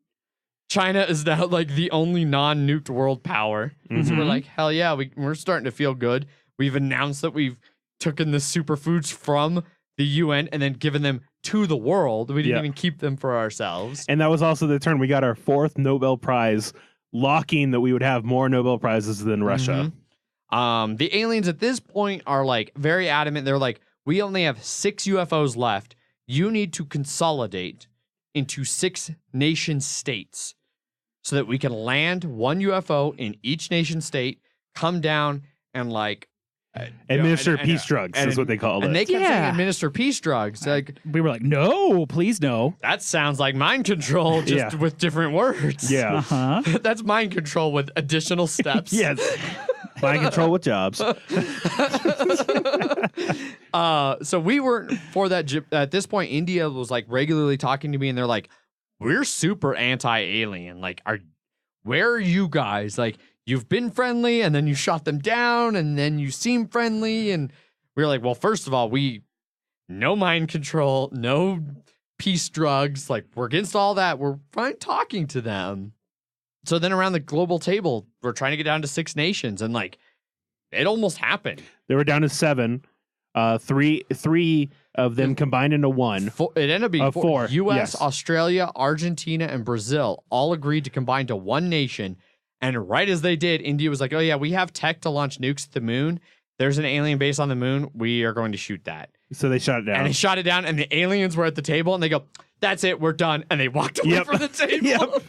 China is now like the only non-nuked world power. So we're like, hell yeah, we're starting to feel good. We've announced that we've taken the superfoods from the UN and then given them to the world. We didn't even keep them for ourselves. And that was also the turn we got our 4th Nobel Prize, locking that we would have more Nobel Prizes than Russia. The aliens at this point are like very adamant. They're like, we only have 6 UFOs left. You need to consolidate into 6 nation states so that we can land 1 UFO in each nation state, come down and like administer peace drugs is what they called it. And they kept saying administer peace drugs. Like, we were like, no, please no. that sounds like mind control, just with different words. Yeah. That's mind control with additional steps. Yes. Mind control with jobs. So we weren't for that. At this point, India was like regularly talking to me, and they're like, we're super anti-alien. Like, where are you guys? Like, you've been friendly, and then you shot them down, and then you seem friendly. And we were like, well, first of all, no mind control, no peace drugs. Like, we're against all that. We're fine talking to them. So then around the global table, we're trying to get down to 6 nations, and like, it almost happened. They were down to 7. Three of them combined into 1. It ended up being 4. U.S., Australia, Argentina, and Brazil all agreed to combine to 1 nation. And right as they did, India was like, oh yeah, we have tech to launch nukes at the moon. There's an alien base on the moon. We are going to shoot that. So they shot it down. And they shot it down, and the aliens were at the table, and they go, that's it, we're done. And they walked away from the table.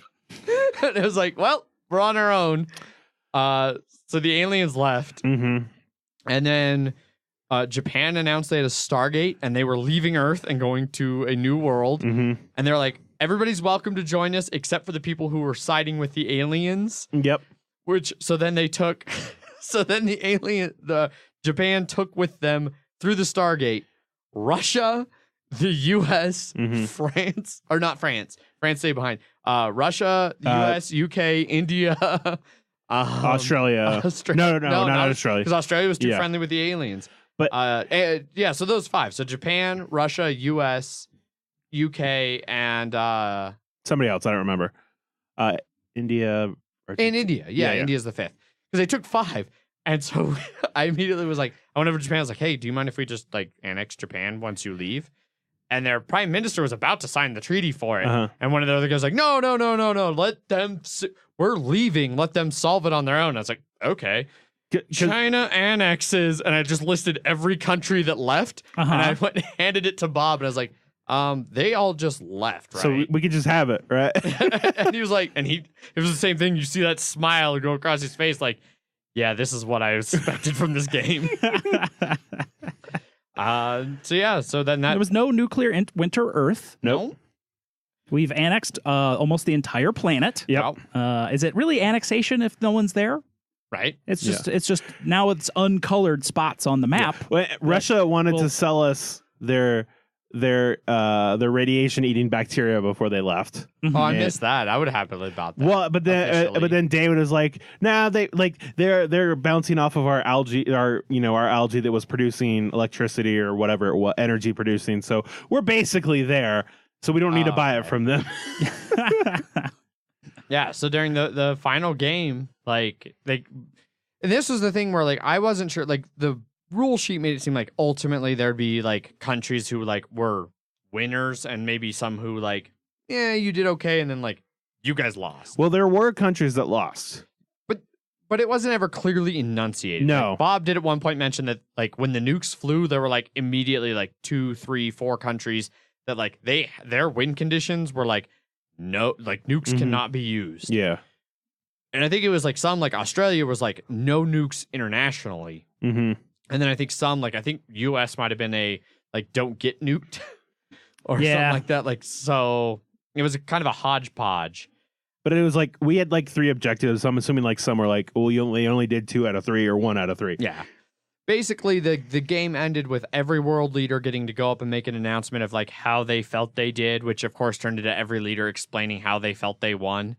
And it was like, well, we're on our own. So the aliens left. And then Japan announced they had a Stargate, and they were leaving Earth and going to a new world. And they're like, everybody's welcome to join us except for the people who were siding with the aliens. So then they took, Japan took with them through the Stargate, Russia, the U.S., France, or not France. France stayed behind. Russia, the U.S., UK, India, Australia. No, not Australia. Because Australia was too friendly with the aliens. But so those 5. So Japan, Russia, U.S., UK, and somebody else. I don't remember. India. India. India's the 5th. Because they took 5. And so I immediately was like, I went over to Japan. I was like, hey, do you mind if we just like annex Japan once you leave? And their prime minister was about to sign the treaty for it. And one of the other guys was like, no. Let them, we're leaving. Let them solve it on their own. I was like, okay. China annexes. And I just listed every country that left. And I went and handed it to Bob. And I was like, they all just left, right? So we could just have it, right? And he was like, it was the same thing. You see that smile go across his face like, yeah, this is what I expected from this game. So then there was no nuclear winter Earth. Nope. We've annexed almost the entire planet. Yep. Is it really annexation if no one's there? Right. It's just now it's uncolored spots on the map. Well, Russia wanted to sell us their radiation eating bacteria before they left. Oh, I missed that. I would have happily bought that. Well, but then David was like, nah, they're bouncing off of our algae, our algae that was producing electricity or whatever it was, energy producing. So we're basically there. So we don't need to buy it from them. Yeah. So during the final game, like and this was the thing where like I wasn't sure, like the rule sheet made it seem like ultimately there'd be like countries who like were winners and maybe some who like, yeah, you did okay, and then like you guys lost. Well, there were countries that lost. But it wasn't ever clearly enunciated. No. Like, Bob did at one point mention that like when the nukes flew, there were like immediately like 2, 3, 4 countries that like their win conditions were like no, like nukes cannot be used. Yeah. And I think it was like some like Australia was like no nukes internationally. And then I think some like I think US might have been a like don't get nuked. or something like that. Like, so it was kind of a hodgepodge. But it was like we had like 3 objectives. So I'm assuming like some were like, well, you only did 2 out of 3 or 1 out of 3. Yeah. Basically, the game ended with every world leader getting to go up and make an announcement of like how they felt they did, which of course turned into every leader explaining how they felt they won.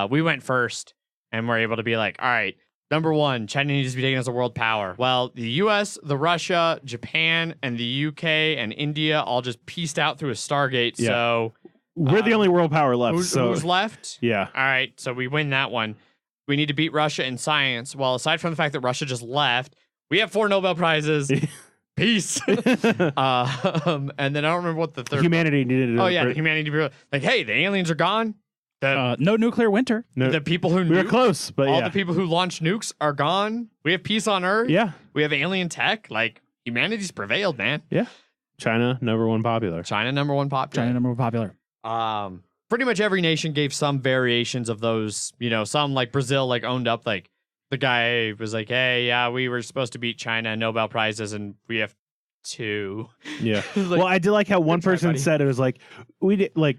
We went first and were able to be like, all right, number 1, China needs to be taken as a world power. Well, the US, the Russia, Japan, and the UK and India all just pieced out through a Stargate. Yeah. So we're the only world power left. Who's left? Yeah. All right, so we win that one. We need to beat Russia in science. Well, aside from the fact that Russia just left, we have 4 Nobel Prizes. Peace. And then I don't remember what the third. Humanity needed. The humanity. Like, hey, the aliens are gone. No nuclear winter. No, the people who we were close, but all the people who launched nukes are gone. We have peace on Earth. Yeah. We have alien tech. Like, humanity's prevailed, man. Yeah. China number 1 popular. China number 1 popular. Pretty much every nation gave some variations of those. You know, some like Brazil like owned up. Like the guy was like, "Hey, yeah, we were supposed to beat China Nobel Prizes, and we have 2." Yeah. Like, well, I did like how one person said it was like we did like.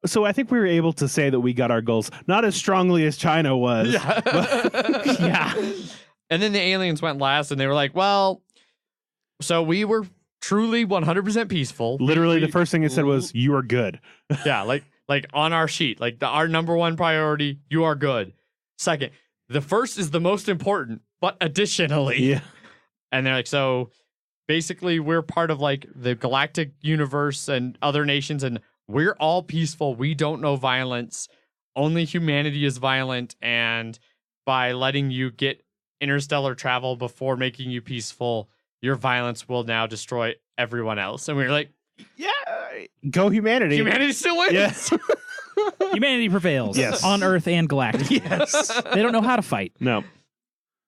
So I think we were able to say that we got our goals not as strongly as China was. Yeah. But, yeah. And then the aliens went last, and they were like, "Well, so we were truly 100% peaceful." Literally, the first thing it said was, "You are good." Yeah, like on our sheet, like our number 1 priority, you are good. Second, the first is the most important, but additionally, yeah. And they're like, so basically, we're part of like the galactic universe and other nations, and we're all peaceful. We don't know violence. Only humanity is violent, and by letting you get interstellar travel before making you peaceful, your violence will now destroy everyone else. And we were like, yeah, go humanity. Humanity still wins. Yes. Humanity prevails. Yes. On Earth and galactic. Yes. They don't know how to fight. No.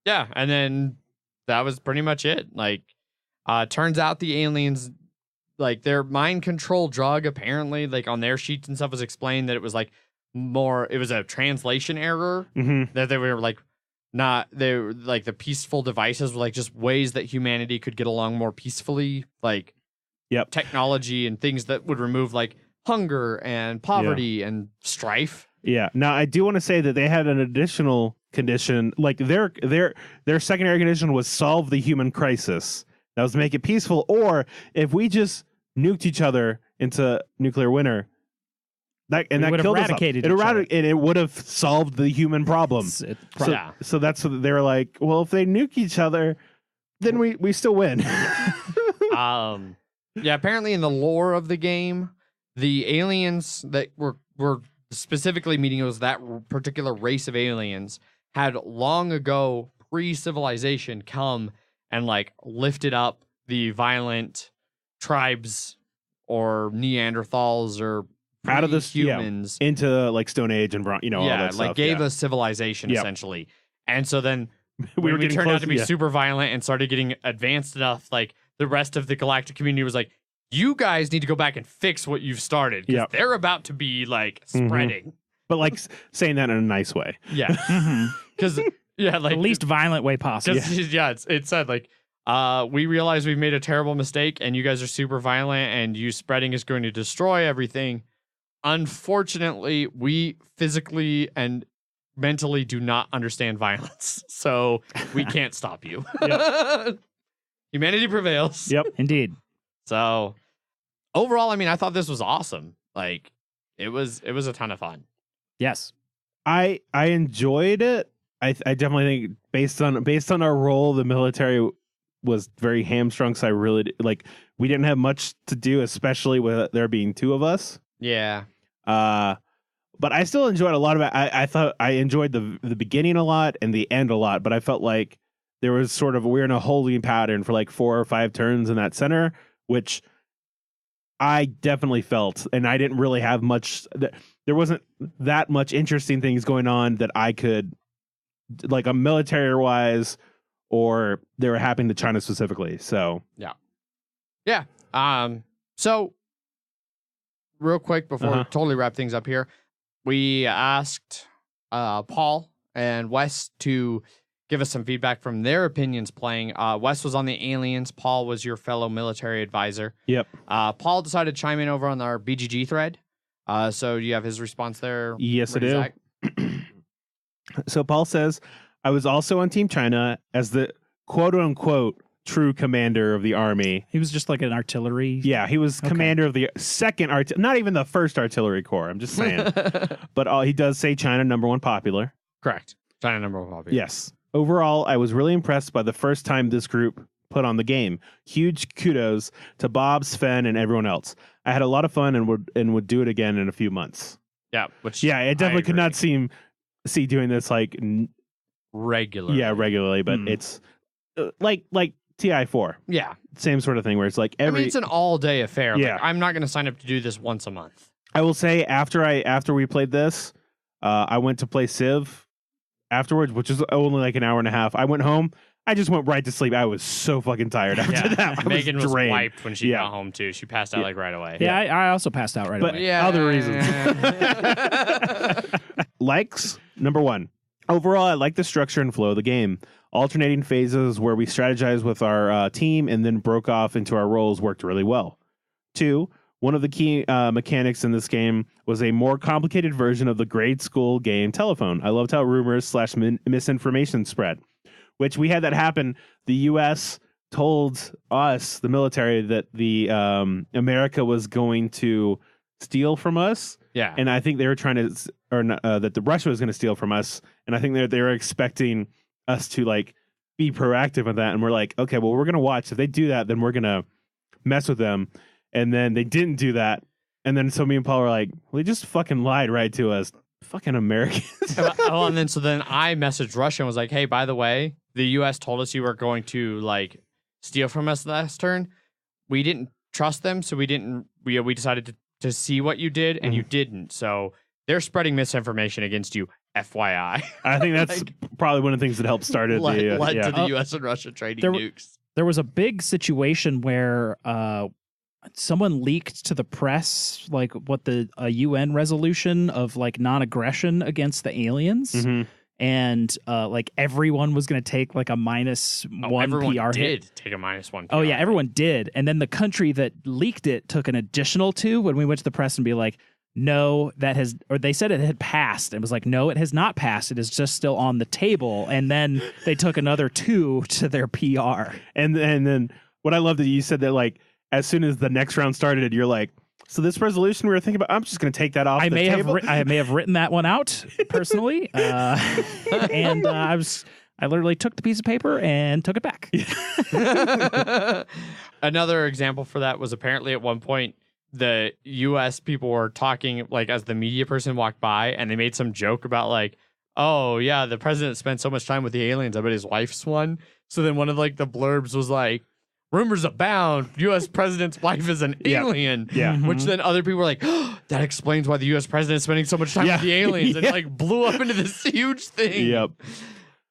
Yeah, and then that was pretty much it. Like, turns out the aliens, like their mind control drug, apparently, like on their sheets and stuff was explained that it was like it was a translation error. Mm-hmm. That they were like, they were like the peaceful devices were like just ways that humanity could get along more peacefully. Like, yep, technology and things that would remove like hunger and poverty and strife. Yeah. Now I do want to say that they had an additional condition, like their secondary condition was solve the human crisis. That was to make it peaceful, or if we just nuked each other into nuclear winter, that killed us. It would have solved the human problem. So that's what they were like. Well, if they nuke each other, then we still win. Yeah. Apparently, in the lore of the game, the aliens that were specifically meeting, it was that particular race of aliens had long ago, pre-civilization, come and like lifted up the violent tribes or Neanderthals or out of this humans into like Stone Age and all that stuff. Like gave us civilization essentially. And so then we turned out to be super violent and started getting advanced enough, like the rest of the galactic community was like, you guys need to go back and fix what you've started because they're about to be like spreading. Mm-hmm. But like saying that in a nice way. Yeah. Because like the least violent way possible. It said like, we realize we've made a terrible mistake and you guys are super violent and you spreading is going to destroy everything. Unfortunately, we physically and mentally do not understand violence. So we can't stop you. Humanity prevails. Yep. Indeed. So overall, I mean, I thought this was awesome. Like it was a ton of fun. Yes. I enjoyed it. I definitely think based on our role, the military was very hamstrung. So I really we didn't have much to do, especially with there being 2 of us. Yeah. But I still enjoyed a lot of it. I thought I enjoyed the beginning a lot and the end a lot, but I felt like there was sort of we're in a holding pattern for like 4 or 5 turns in that center, which I definitely felt, and I didn't really have much. There wasn't that much interesting things going on that I could, like a military wise, or they were happening to China specifically. So yeah. So real quick before we totally wrap things up here, we asked Paul and Wes to give us some feedback from their opinions playing. Wes was on the aliens. Paul was your fellow military advisor. Yep. Paul decided to chime in over on our BGG thread. So you have his response there? Yes, I do. So Paul says, I was also on Team China as the quote-unquote true commander of the army. He was just like an artillery. Yeah, he was commander of the second not even the first artillery corps. I'm just saying. But he does say China #1 popular. Correct. China #1 popular. Yes. Overall, I was really impressed by the first time this group put on the game. Huge kudos to Bob, Sven, and everyone else. I had a lot of fun and would do it again in a few months. Yeah, which it definitely could not see doing this like regularly. Yeah, regularly, but it's like TI4. Yeah, same sort of thing where it's like it's an all day affair. Yeah, like, I'm not going to sign up to do this once a month. I will say after we played this, I went to play Civ afterwards, which is only like an hour and a half. I went home. I just went right to sleep. I was so fucking tired after that. Megan was wiped when she got home too. She passed out like right away. Yeah, I also passed out right away. Yeah, other reasons. Likes, #1. Overall, I like the structure and flow of the game. Alternating phases where we strategized with our team and then broke off into our roles worked really well. 2, one of the key mechanics in this game was a more complicated version of the grade school game Telephone. I loved how rumors / misinformation spread, which we had that happen. The U.S. told us, the military, that the America was going to steal from us. Yeah, and I think they were trying to, that the Russia was going to steal from us, and I think they were expecting us to like be proactive on that. And we're like, okay, well, we're going to watch. If they do that, then we're going to mess with them. And then they didn't do that. And then so me and Paul were like, well, they just fucking lied right to us. Fucking Americans. And then I messaged Russia and was like, hey, by the way, the U.S. told us you were going to like steal from us last turn. We didn't trust them, so we decided to see what you did, and you didn't. So they're spreading misinformation against you, FYI. I think that's probably one of the things that helped start it. led to the U.S. and Russia trading nukes. There was a big situation where someone leaked to the press like what a UN resolution of like non-aggression against the aliens. Mm-hmm. And like everyone was going to take like a -1 PR hit. Did take a -1 PR. Oh yeah, everyone did. And then the country that leaked it took an additional 2 when we went to the press and be like, no, they said it had passed. It was like, no, it has not passed. It is just still on the table. And then they took another 2 to their PR. And then what I love that you said that like as soon as the next round started, you're like, so this resolution we were thinking about, I'm just going to take that off the table. I may have written that one out personally. And I literally took the piece of paper and took it back. Another example for that was apparently at one point, the U.S. people were talking like as the media person walked by, and they made some joke about like, oh yeah, the president spent so much time with the aliens. I bet his wife's one. So then one of like the blurbs was like, rumors abound, U.S. president's wife is an alien. Yeah. Which then other people were like, oh, that explains why the U.S. president is spending so much time with the aliens. And like blew up into this huge thing. Yep.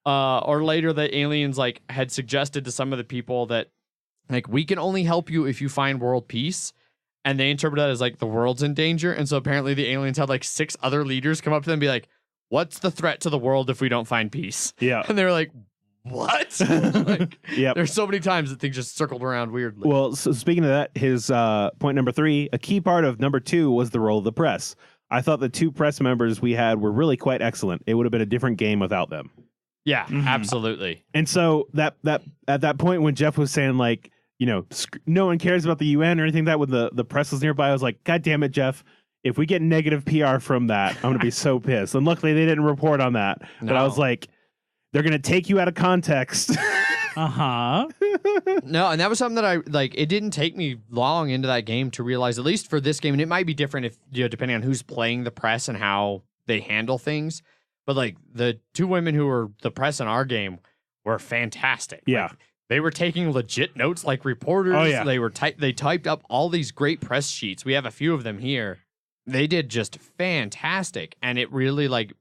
Or later the aliens like had suggested to some of the people that like, we can only help you if you find world peace. And they interpret that as like the world's in danger. And so apparently the aliens had like 6 other leaders come up to them and be like, what's the threat to the world if we don't find peace? Yeah. And they were like, what? Like, yep. There's so many times that things just circled around weirdly. Well, so speaking of that, his point #3, a key part of #2 was the role of the press. I thought the 2 press members we had were really quite excellent. It would have been a different game without them. Yeah, absolutely. And so that at that point when Jeff was saying like, you know, no one cares about the UN or anything like that when the press was nearby, I was like, God damn it, Jeff. If we get negative PR from that, I'm going to be so pissed. And luckily they didn't report on that. No. But I was like, they're going to take you out of context. Uh-huh. No, and that was something that I like. It didn't take me long into that game to realize, at least for this game, and it might be different if, you know, depending on who's playing the press and how they handle things. But like the 2 women who were the press in our game were fantastic. Yeah. Like, they were taking legit notes like reporters. Oh, yeah. They typed up all these great press sheets. We have a few of them here. They did just fantastic. And it really like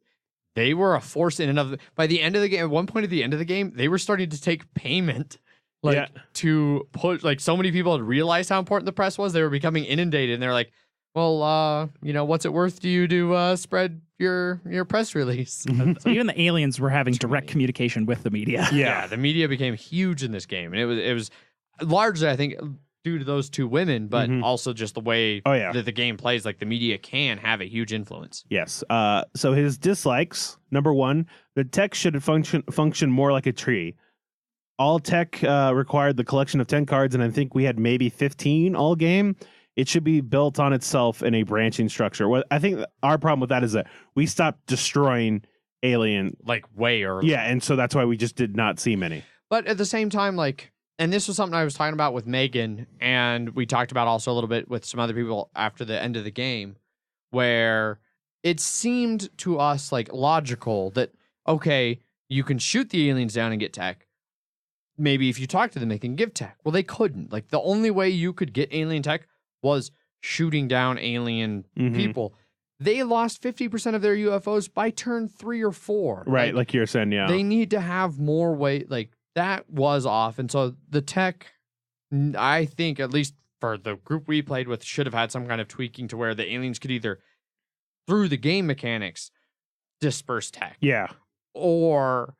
they were a force in and of by the end of the game. At one point at the end of the game, they were starting to take payment to put like so many people had realized how important the press was. They were becoming inundated and they're like, well, what's it worth to you to spread your press release? So even the aliens were having direct communication with the media. Yeah, the media became huge in this game, and it was largely, I think, due to those two women, but also just the way that the game plays. Like the media can have a huge influence. Yes. So his dislikes: number one, the tech should function more like a tree. All tech required the collection of 10 cards, and I think we had maybe 15 all game. It should be built on itself in a branching structure. Well, I think our problem with that is that we stopped destroying alien like way early. Yeah, and so that's why we just did not see many. But at the same time, like, and this was something I was talking about with Megan, and we talked about also a little bit with some other people after the end of the game, where it seemed to us like logical that, okay, you can shoot the aliens down and get tech. Maybe if you talk to them, they can give tech. Well, they couldn't. Like, the only way you could get alien tech was shooting down alien people. They lost 50% of their UFOs by turn 3 or 4. Right, like you're saying, yeah. They need to have more weight. Like, that was off. And so the tech, I think, at least for the group we played with, should have had some kind of tweaking to where the aliens could either, through the game mechanics, disperse tech. Yeah. Or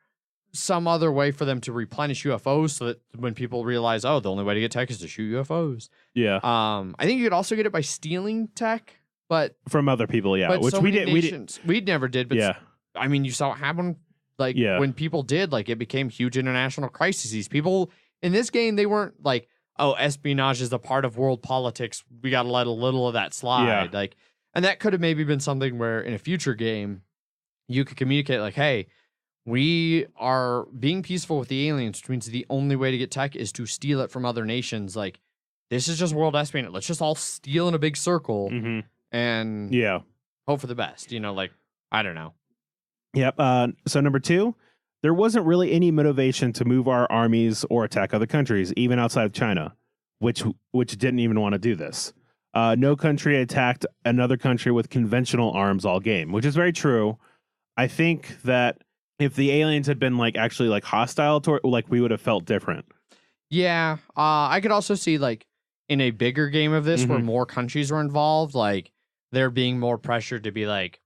some other way for them to replenish UFOs so that when people realize, oh, the only way to get tech is to shoot UFOs. Yeah. I think you could also get it by stealing tech, but from other people, yeah. But Which so we many did. We never did. But I mean, you saw it happen. Like when people did, like it became huge international crises. People in this game, they weren't like, oh, espionage is a part of world politics. We got to let a little of that slide. Yeah. Like, and that could have maybe been something where in a future game, you could communicate like, hey, we are being peaceful with the aliens, which means the only way to get tech is to steal it from other nations. Like, this is just world espionage. Let's just all steal in a big circle and hope for the best. Like, I don't know. Yep. So number 2, there wasn't really any motivation to move our armies or attack other countries, even outside of China, which didn't even want to do this. No country attacked another country with conventional arms all game, which is very true. I think that if the aliens had been like actually like hostile toward, like we would have felt different. Yeah. I could also see like in a bigger game of this where more countries were involved, like there being more pressure to be like,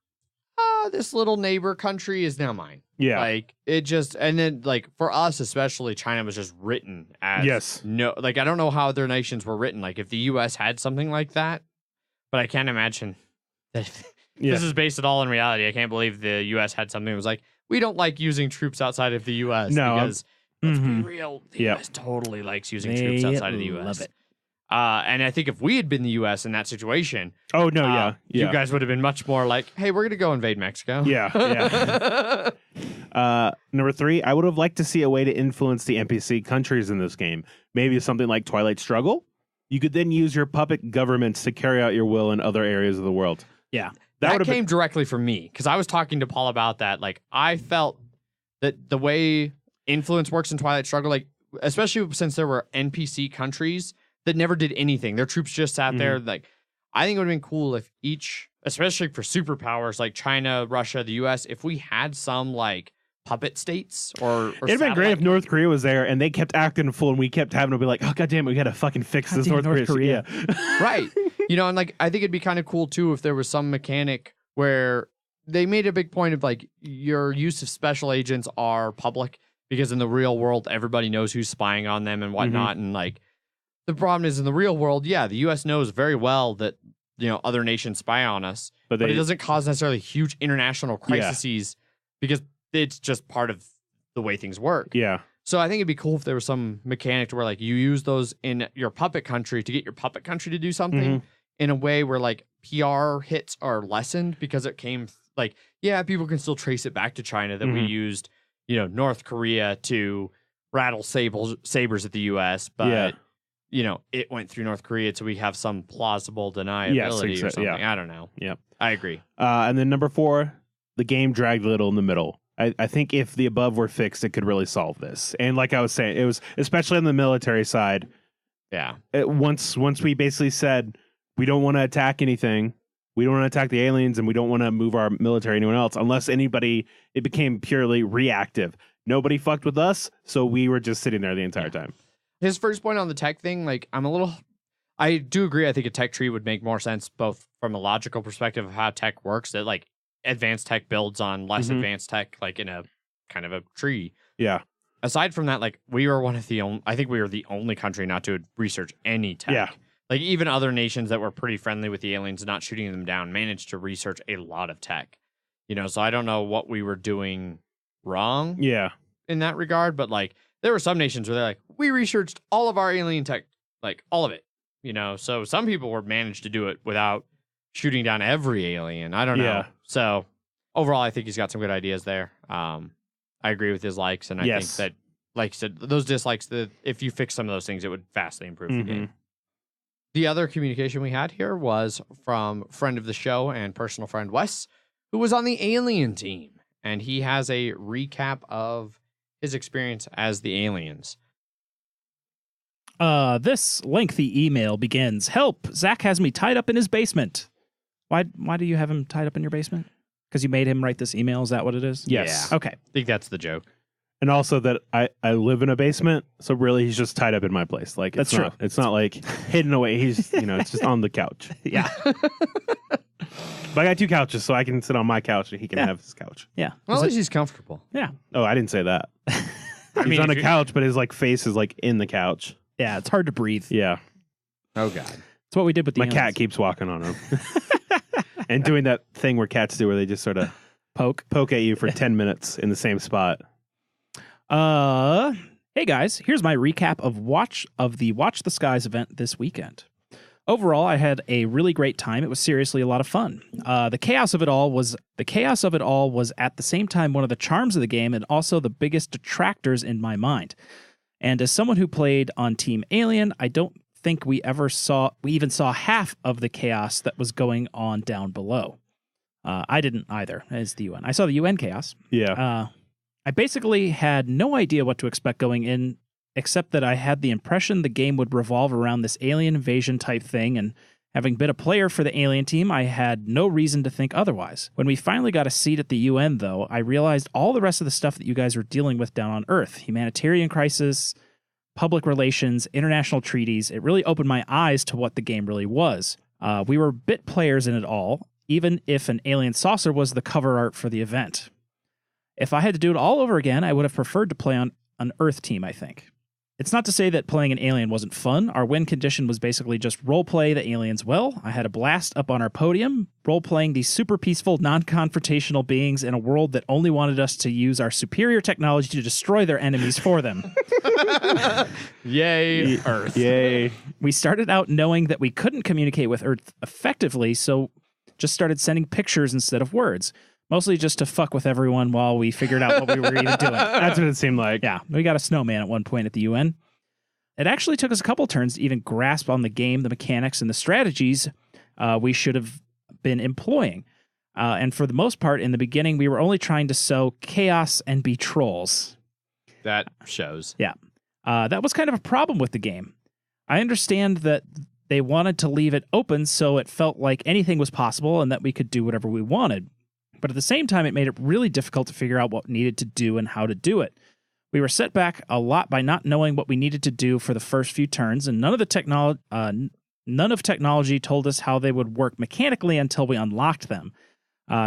this little neighbor country is now mine. Yeah. Like it just, and then like for us, especially China was just written as no, like I don't know how other nations were written. Like if the US had something like that, but I can't imagine that this is based at all in reality. I can't believe the US had something that was like, we don't like using troops outside of the US. No, because let's be real, the US totally likes using troops outside of the US. Love it. And I think if we had been the U.S. in that situation, you guys would have been much more like, hey, we're going to go invade Mexico. Yeah. Number 3, I would have liked to see a way to influence the NPC countries in this game. Maybe something like Twilight Struggle. You could then use your puppet governments to carry out your will in other areas of the world. Yeah. That came directly from me because I was talking to Paul about that. Like, I felt that the way influence works in Twilight Struggle, like, especially since there were NPC countries that never did anything. Their troops just sat there. Like, I think it would have been cool if each, especially for superpowers like China, Russia, the US, if we had some like puppet states or it'd been great if North Korea was there and they kept acting a fool and we kept having to be like, oh, goddamn, we got to fucking fix this North Korea. Right. And like, I think it'd be kind of cool too if there was some mechanic where they made a big point of like your use of special agents are public because in the real world, everybody knows who's spying on them and whatnot. And like, the problem is in the real world, the U.S. knows very well that, other nations spy on us, but it doesn't cause necessarily huge international crises because it's just part of the way things work. Yeah. So I think it'd be cool if there was some mechanic to where like you use those in your puppet country to get your puppet country to do something in a way where like PR hits are lessened because it came like, people can still trace it back to China that we used, North Korea to rattle sabers at the U.S., but it went through North Korea, so we have some plausible deniability or something. I don't know. Yeah, I agree. And then number 4, the game dragged a little in the middle. I think if the above were fixed, it could really solve this. And like I was saying, it was especially on the military side. Yeah. Once we basically said we don't want to attack anything, we don't want to attack the aliens, and we don't want to move our military anyone else unless anybody. It became purely reactive. Nobody fucked with us, so we were just sitting there the entire time. His first point on the tech thing, like, I'm a little I do agree. I think a tech tree would make more sense, both from a logical perspective of how tech works, that like advanced tech builds on less advanced tech, like in a kind of a tree. Yeah. Aside from that, like we were one of the only, I think we were the only country not to research any tech. Yeah. Like even other nations that were pretty friendly with the aliens and not shooting them down managed to research a lot of tech. You know, so I don't know what we were doing wrong. Yeah. In that regard, but like there were some nations where they're like, we researched all of our alien tech, like all of it. You know, so some people were managed to do it without shooting down every alien. I don't know. Yeah. So overall, I think he's got some good ideas there. I agree with his likes, and I think that, like you said, those dislikes, if you fix some of those things, it would vastly improve the game. The other communication we had here was from friend of the show and personal friend Wes, who was on the alien team, and he has a recap of his experience as the aliens. This lengthy email begins, "Help! Zach has me tied up in his basement." Why do you have him tied up in your basement? Because you made him write this email? Is that what it is? Yes. Yeah. Okay. I think that's the joke. And also that I live in a basement, so really he's just tied up in my place. Like That's true. It's not like hidden away. He's it's just on the couch. Yeah. But I got 2 couches, so I can sit on my couch and he can have his couch. Yeah. Well, at least he's comfortable. Yeah. Oh, I didn't say that. I He's on a couch, but his like face is like in the couch. Yeah, it's hard to breathe. Yeah. Oh God. It's what we did with the My aliens. cat keeps walking on him. And doing that thing where cats do where they just sort of poke at you for 10 minutes in the same spot. Hey guys, here's my recap of the Watch the Skies event this weekend. Overall, I had a really great time. It was seriously a lot of fun. The chaos of it all was at the same time one of the charms of the game and also the biggest detractors in my mind. And as someone who played on Team Alien, I don't think we even saw half of the chaos that was going on down below. I didn't either, as the UN. I saw the UN chaos. Yeah. I basically had no idea what to expect going in, except that I had the impression the game would revolve around this alien invasion type thing, and having been a player for the alien team, I had no reason to think otherwise. When we finally got a seat at the UN, though, I realized all the rest of the stuff that you guys were dealing with down on Earth. Humanitarian crisis, public relations, international treaties. It really opened my eyes to what the game really was. We were bit players in it all, even if an alien saucer was the cover art for the event. If I had to do it all over again, I would have preferred to play on an Earth team, I think. It's not to say that playing an alien wasn't fun. Our win condition was basically just roleplay the aliens well. I had a blast up on our podium, roleplaying these super peaceful, non-confrontational beings in a world that only wanted us to use our superior technology to destroy their enemies for them. Yay, Earth. Yay. We started out knowing that we couldn't communicate with Earth effectively, so just started sending pictures instead of words. Mostly just to fuck with everyone while we figured out what we were even doing. That's what it seemed like. Yeah, we got a snowman at one point at the UN. It actually took us a couple turns to even grasp on the game, the mechanics, and the strategies we should have been employing. And for the most part, in the beginning, we were only trying to sow chaos and be trolls. That shows. Yeah. That was kind of a problem with the game. I understand that they wanted to leave it open so it felt like anything was possible and that we could do whatever we wanted. But at the same time, it made it really difficult to figure out what needed to do and how to do it. We were set back a lot by not knowing what we needed to do for the first few turns, and none of technology told us how they would work mechanically until we unlocked them.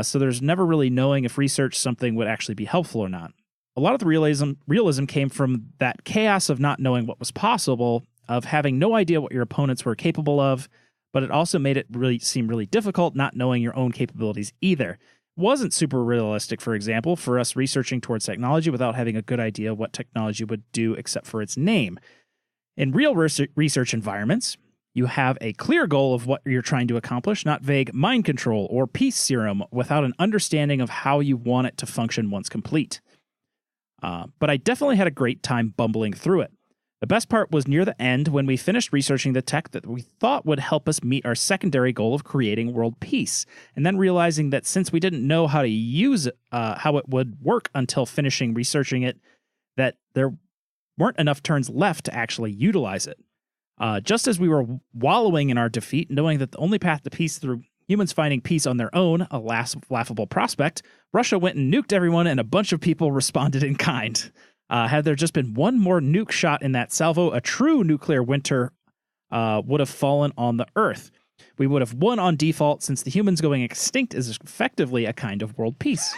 So there's never really knowing if research something would actually be helpful or not. A lot of the realism came from that chaos of not knowing what was possible, of having no idea what your opponents were capable of, but it also made it really seem really difficult not knowing your own capabilities either. Wasn't super realistic, for example, for us researching towards technology without having a good idea what technology would do except for its name. In real research environments, you have a clear goal of what you're trying to accomplish, not vague mind control or peace serum without an understanding of how you want it to function once complete. But I definitely had a great time bumbling through it. The best part was near the end when we finished researching the tech that we thought would help us meet our secondary goal of creating world peace, and then realizing that since we didn't know how to use how it would work until finishing researching it, that there weren't enough turns left to actually utilize it. Just as we were wallowing in our defeat, knowing that the only path to peace through humans finding peace on their own, a laughable prospect, Russia went and nuked everyone and a bunch of people responded in kind. Had there just been one more nuke shot in that salvo, a true nuclear winter would have fallen on the Earth. We would have won on default since the humans going extinct is effectively a kind of world peace.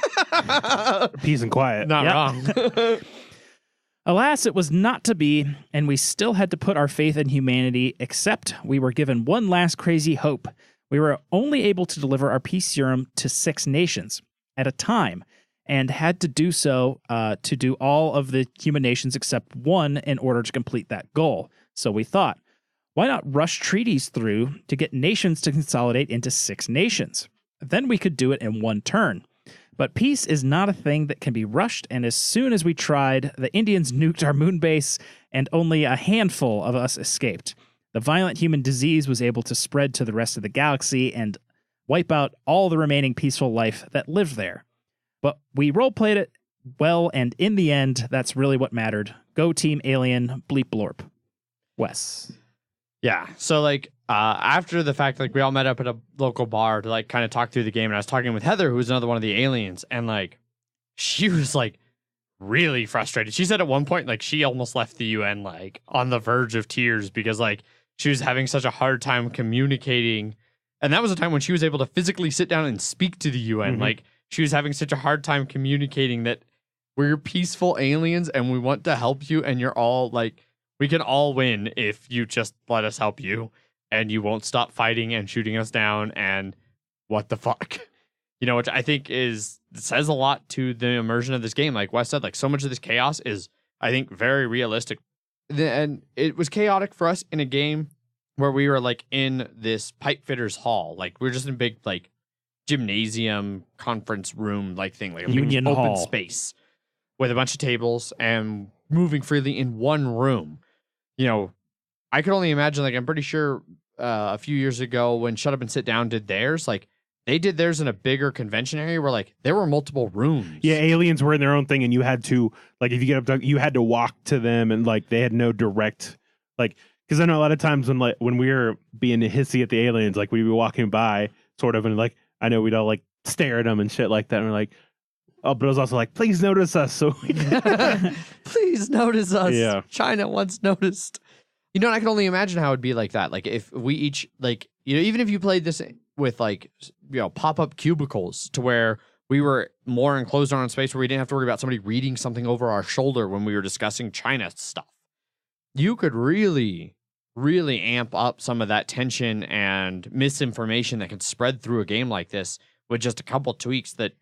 Peace and quiet. Not wrong. Alas, it was not to be, and we still had to put our faith in humanity, except we were given one last crazy hope. We were only able to deliver our peace serum to 6 nations at a time, and had to do so to do all of the human nations except one in order to complete that goal. So we thought, why not rush treaties through to get nations to consolidate into 6 nations? Then we could do it in one turn. But peace is not a thing that can be rushed, and as soon as we tried, the Indians nuked our moon base, and only a handful of us escaped. The violent human disease was able to spread to the rest of the galaxy and wipe out all the remaining peaceful life that lived there. But we roleplayed it well, and in the end, that's really what mattered. Go Team Alien, bleep blorp. Wes. Yeah. So like after the fact, like we all met up at a local bar to like kind of talk through the game, and I was talking with Heather, who was another one of the aliens, and like she was like really frustrated. She said at one point like she almost left the UN like on the verge of tears because like she was having such a hard time communicating, and that was a time when she was able to physically sit down and speak to the UN. Mm-hmm. Like she was having such a hard time communicating that we're peaceful aliens and we want to help you, and you're all like, we can all win if you just let us help you and you won't stop fighting and shooting us down and what the fuck. You know, which I think says a lot to the immersion of this game. Like Wes said, like so much of this chaos is, I think, very realistic. And it was chaotic for us in a game where we were like in this pipe fitters hall. Like we were just in a big like gymnasium conference room like thing, like a Union big open hall space with a bunch of tables and moving freely in one room. You know, I could only imagine, like, I'm pretty sure a few years ago when Shut Up and Sit Down did theirs, like, they did theirs in a bigger convention area where, like, there were multiple rooms. Yeah, aliens were in their own thing, and you had to, like, if you get up, you had to walk to them, and, like, they had no direct, like, because I know a lot of times when we were being hissy at the aliens, like, we'd be walking by, sort of, and, like, I know we'd all, like, stare at them and shit like that, and we're like, oh, but it was also like, please notice us. So please notice us. Yeah. China once noticed. You know, and I can only imagine how it'd be like that. Like if we each, like, you know, even if you played this with like, you know, pop-up cubicles to where we were more enclosed on a space where we didn't have to worry about somebody reading something over our shoulder when we were discussing China stuff. You could really, really amp up some of that tension and misinformation that could spread through a game like this with just a couple tweaks that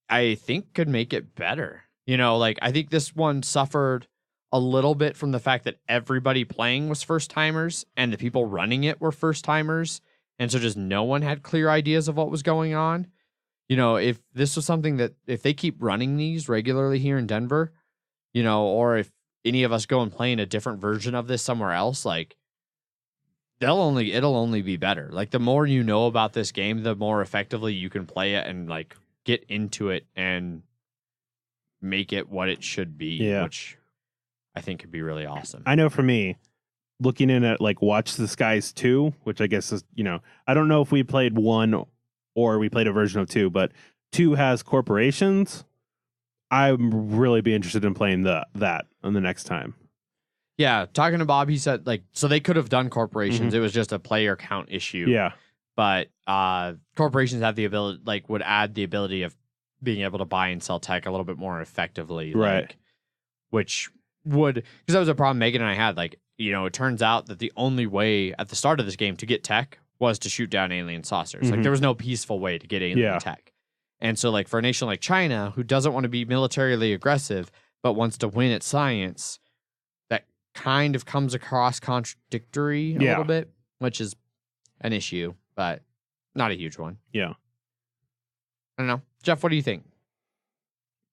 I think could make it better. You know, like I think this one suffered a little bit from the fact that everybody playing was first timers and the people running it were first timers. And so just no one had clear ideas of what was going on. You know, if this was something that if they keep running these regularly here in Denver, you know, or if any of us go and play in a different version of this somewhere else, like it'll only be better. Like the more you know about this game, the more effectively you can play it and like get into it and make it what it should be, which I think could be really awesome. I know for me, looking in at like Watch the Skies 2, which I guess is, you know, I don't know if we played 1 or we played a version of 2, but 2 has corporations. I'm really be interested in playing that on the next time. Yeah, talking to Bob, he said like, so they could have done corporations. Mm-hmm. It was just a player count issue. Yeah. But corporations have the ability, like, would add the ability of being able to buy and sell tech a little bit more effectively, right? Like, which would, because that was a problem Megan and I had. Like, you know, it turns out that the only way at the start of this game to get tech was to shoot down alien saucers. Mm-hmm. Like, there was no peaceful way to get alien tech. And so, like, for a nation like China, who doesn't want to be militarily aggressive but wants to win at science, that kind of comes across contradictory a little bit, which is an issue. But not a huge one. Yeah. I don't know. Jeff, what do you think?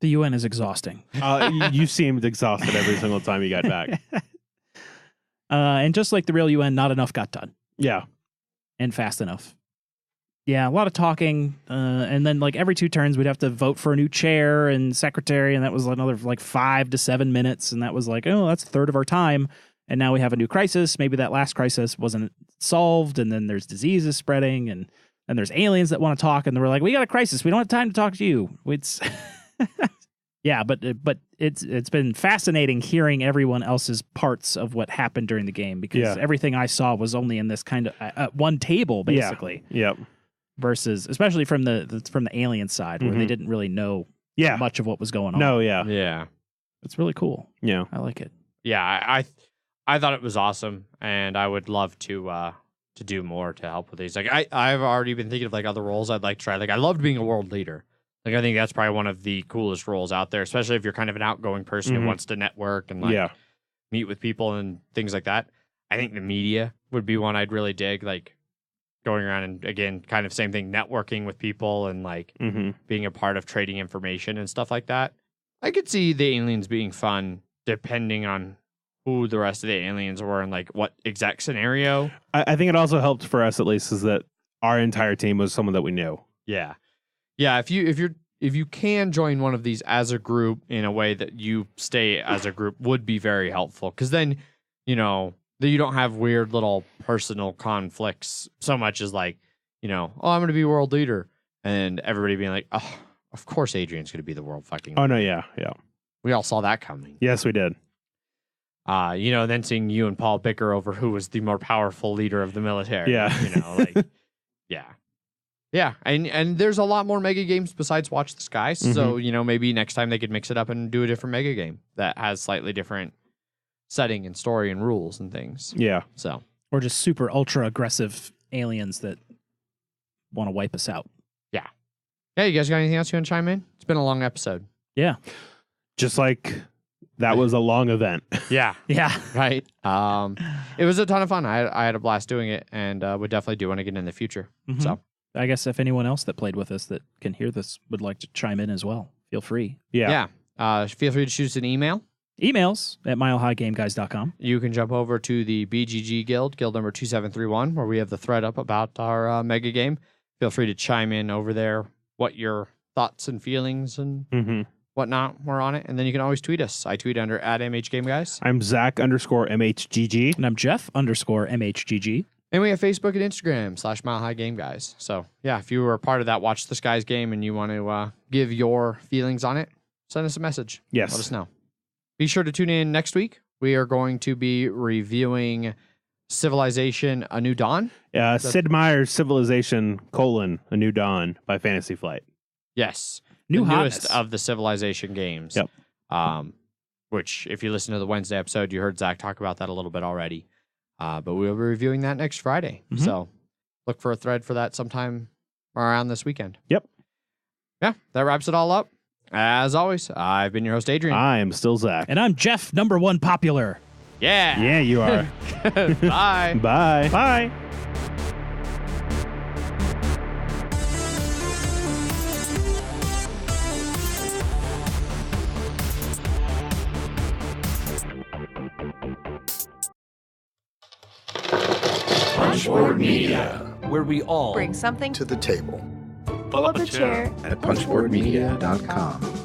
The UN is exhausting. You seemed exhausted every single time you got back. And just like the real UN, not enough got done. Yeah. And fast enough. Yeah, a lot of talking. And then like every 2 turns, we'd have to vote for a new chair and secretary. And that was another like 5 to 7 minutes. And that was like, oh, that's a third of our time. And now we have a new crisis. Maybe that last crisis wasn't solved. And then there's diseases spreading. And then there's aliens that want to talk. And we're like, we got a crisis. We don't have time to talk to you. It's Yeah, but it's been fascinating hearing everyone else's parts of what happened during the game, because everything I saw was only in this kind of one table basically. Yeah. Yep. Versus, especially from the alien side, where they didn't really know much of what was going on. No, yeah, it's really cool. Yeah, I like it. Yeah, I thought it was awesome, and I would love to do more to help with these. Like I've already been thinking of like other roles I'd like to try. Like I loved being a world leader. Like I think that's probably one of the coolest roles out there, especially if you're kind of an outgoing person who wants to network and like meet with people and things like that. I think the media would be one I'd really dig, like going around and again, kind of same thing, networking with people and like being a part of trading information and stuff like that. I could see the aliens being fun depending on who the rest of the aliens were and like what exact scenario. I think it also helped for us, at least, is that our entire team was someone that we knew. Yeah. Yeah, if you can join one of these as a group in a way that you stay as a group would be very helpful, because then, you know, you don't have weird little personal conflicts so much as like, you know, oh, I'm going to be world leader, and everybody being like, oh, of course Adrian's going to be the world fucking leader. Oh, no, yeah. We all saw that coming. Yes, we did. You know, then seeing you and Paul bicker over who was the more powerful leader of the military. Yeah. You know, like, yeah. Yeah, and there's a lot more mega games besides Watch the Skies. So, you know, maybe next time they could mix it up and do a different mega game that has slightly different setting and story and rules and things. Yeah. So, or just super ultra aggressive aliens that want to wipe us out. Yeah. Yeah, you guys got anything else you want to chime in? It's been a long episode. Yeah. Just like that was a long event. Yeah. Yeah. Right. It was a ton of fun. I had a blast doing it, and would definitely do one again in the future. So I guess if anyone else that played with us that can hear this would like to chime in as well, feel free. Yeah. Feel free to shoot us an email. Emails at milehighgameguys.com. You can jump over to the BGG Guild number 2731, where we have the thread up about our mega game. Feel free to chime in over there what your thoughts and feelings and whatnot were on it. And then you can always tweet us. I tweet under @MHGameGuys. I'm Zach_MHGG. And I'm Jeff_MHGG. And we have Facebook and Instagram /MileHighGameGuys. So, yeah, if you were a part of that Watch the Skies game and you want to give your feelings on it, send us a message. Yes. Let us know. Be sure to tune in next week. We are going to be reviewing Civilization: A New Dawn. Sid Meier's Civilization: A New Dawn by Fantasy Flight. Yes. Newest newest of the Civilization games. Yep. Which, if you listen to the Wednesday episode, you heard Zach talk about that a little bit already. But we'll be reviewing that next Friday. So look for a thread for that sometime around this weekend. Yep. Yeah, that wraps it all up. As always, I've been your host, Adrian. I am still Zach. And I'm Jeff, #1 popular. Yeah. Yeah, you are. Bye. Bye. Bye. Punchboard Media, where we all bring something to the table. Pull up a chair at punchboardmedia.com.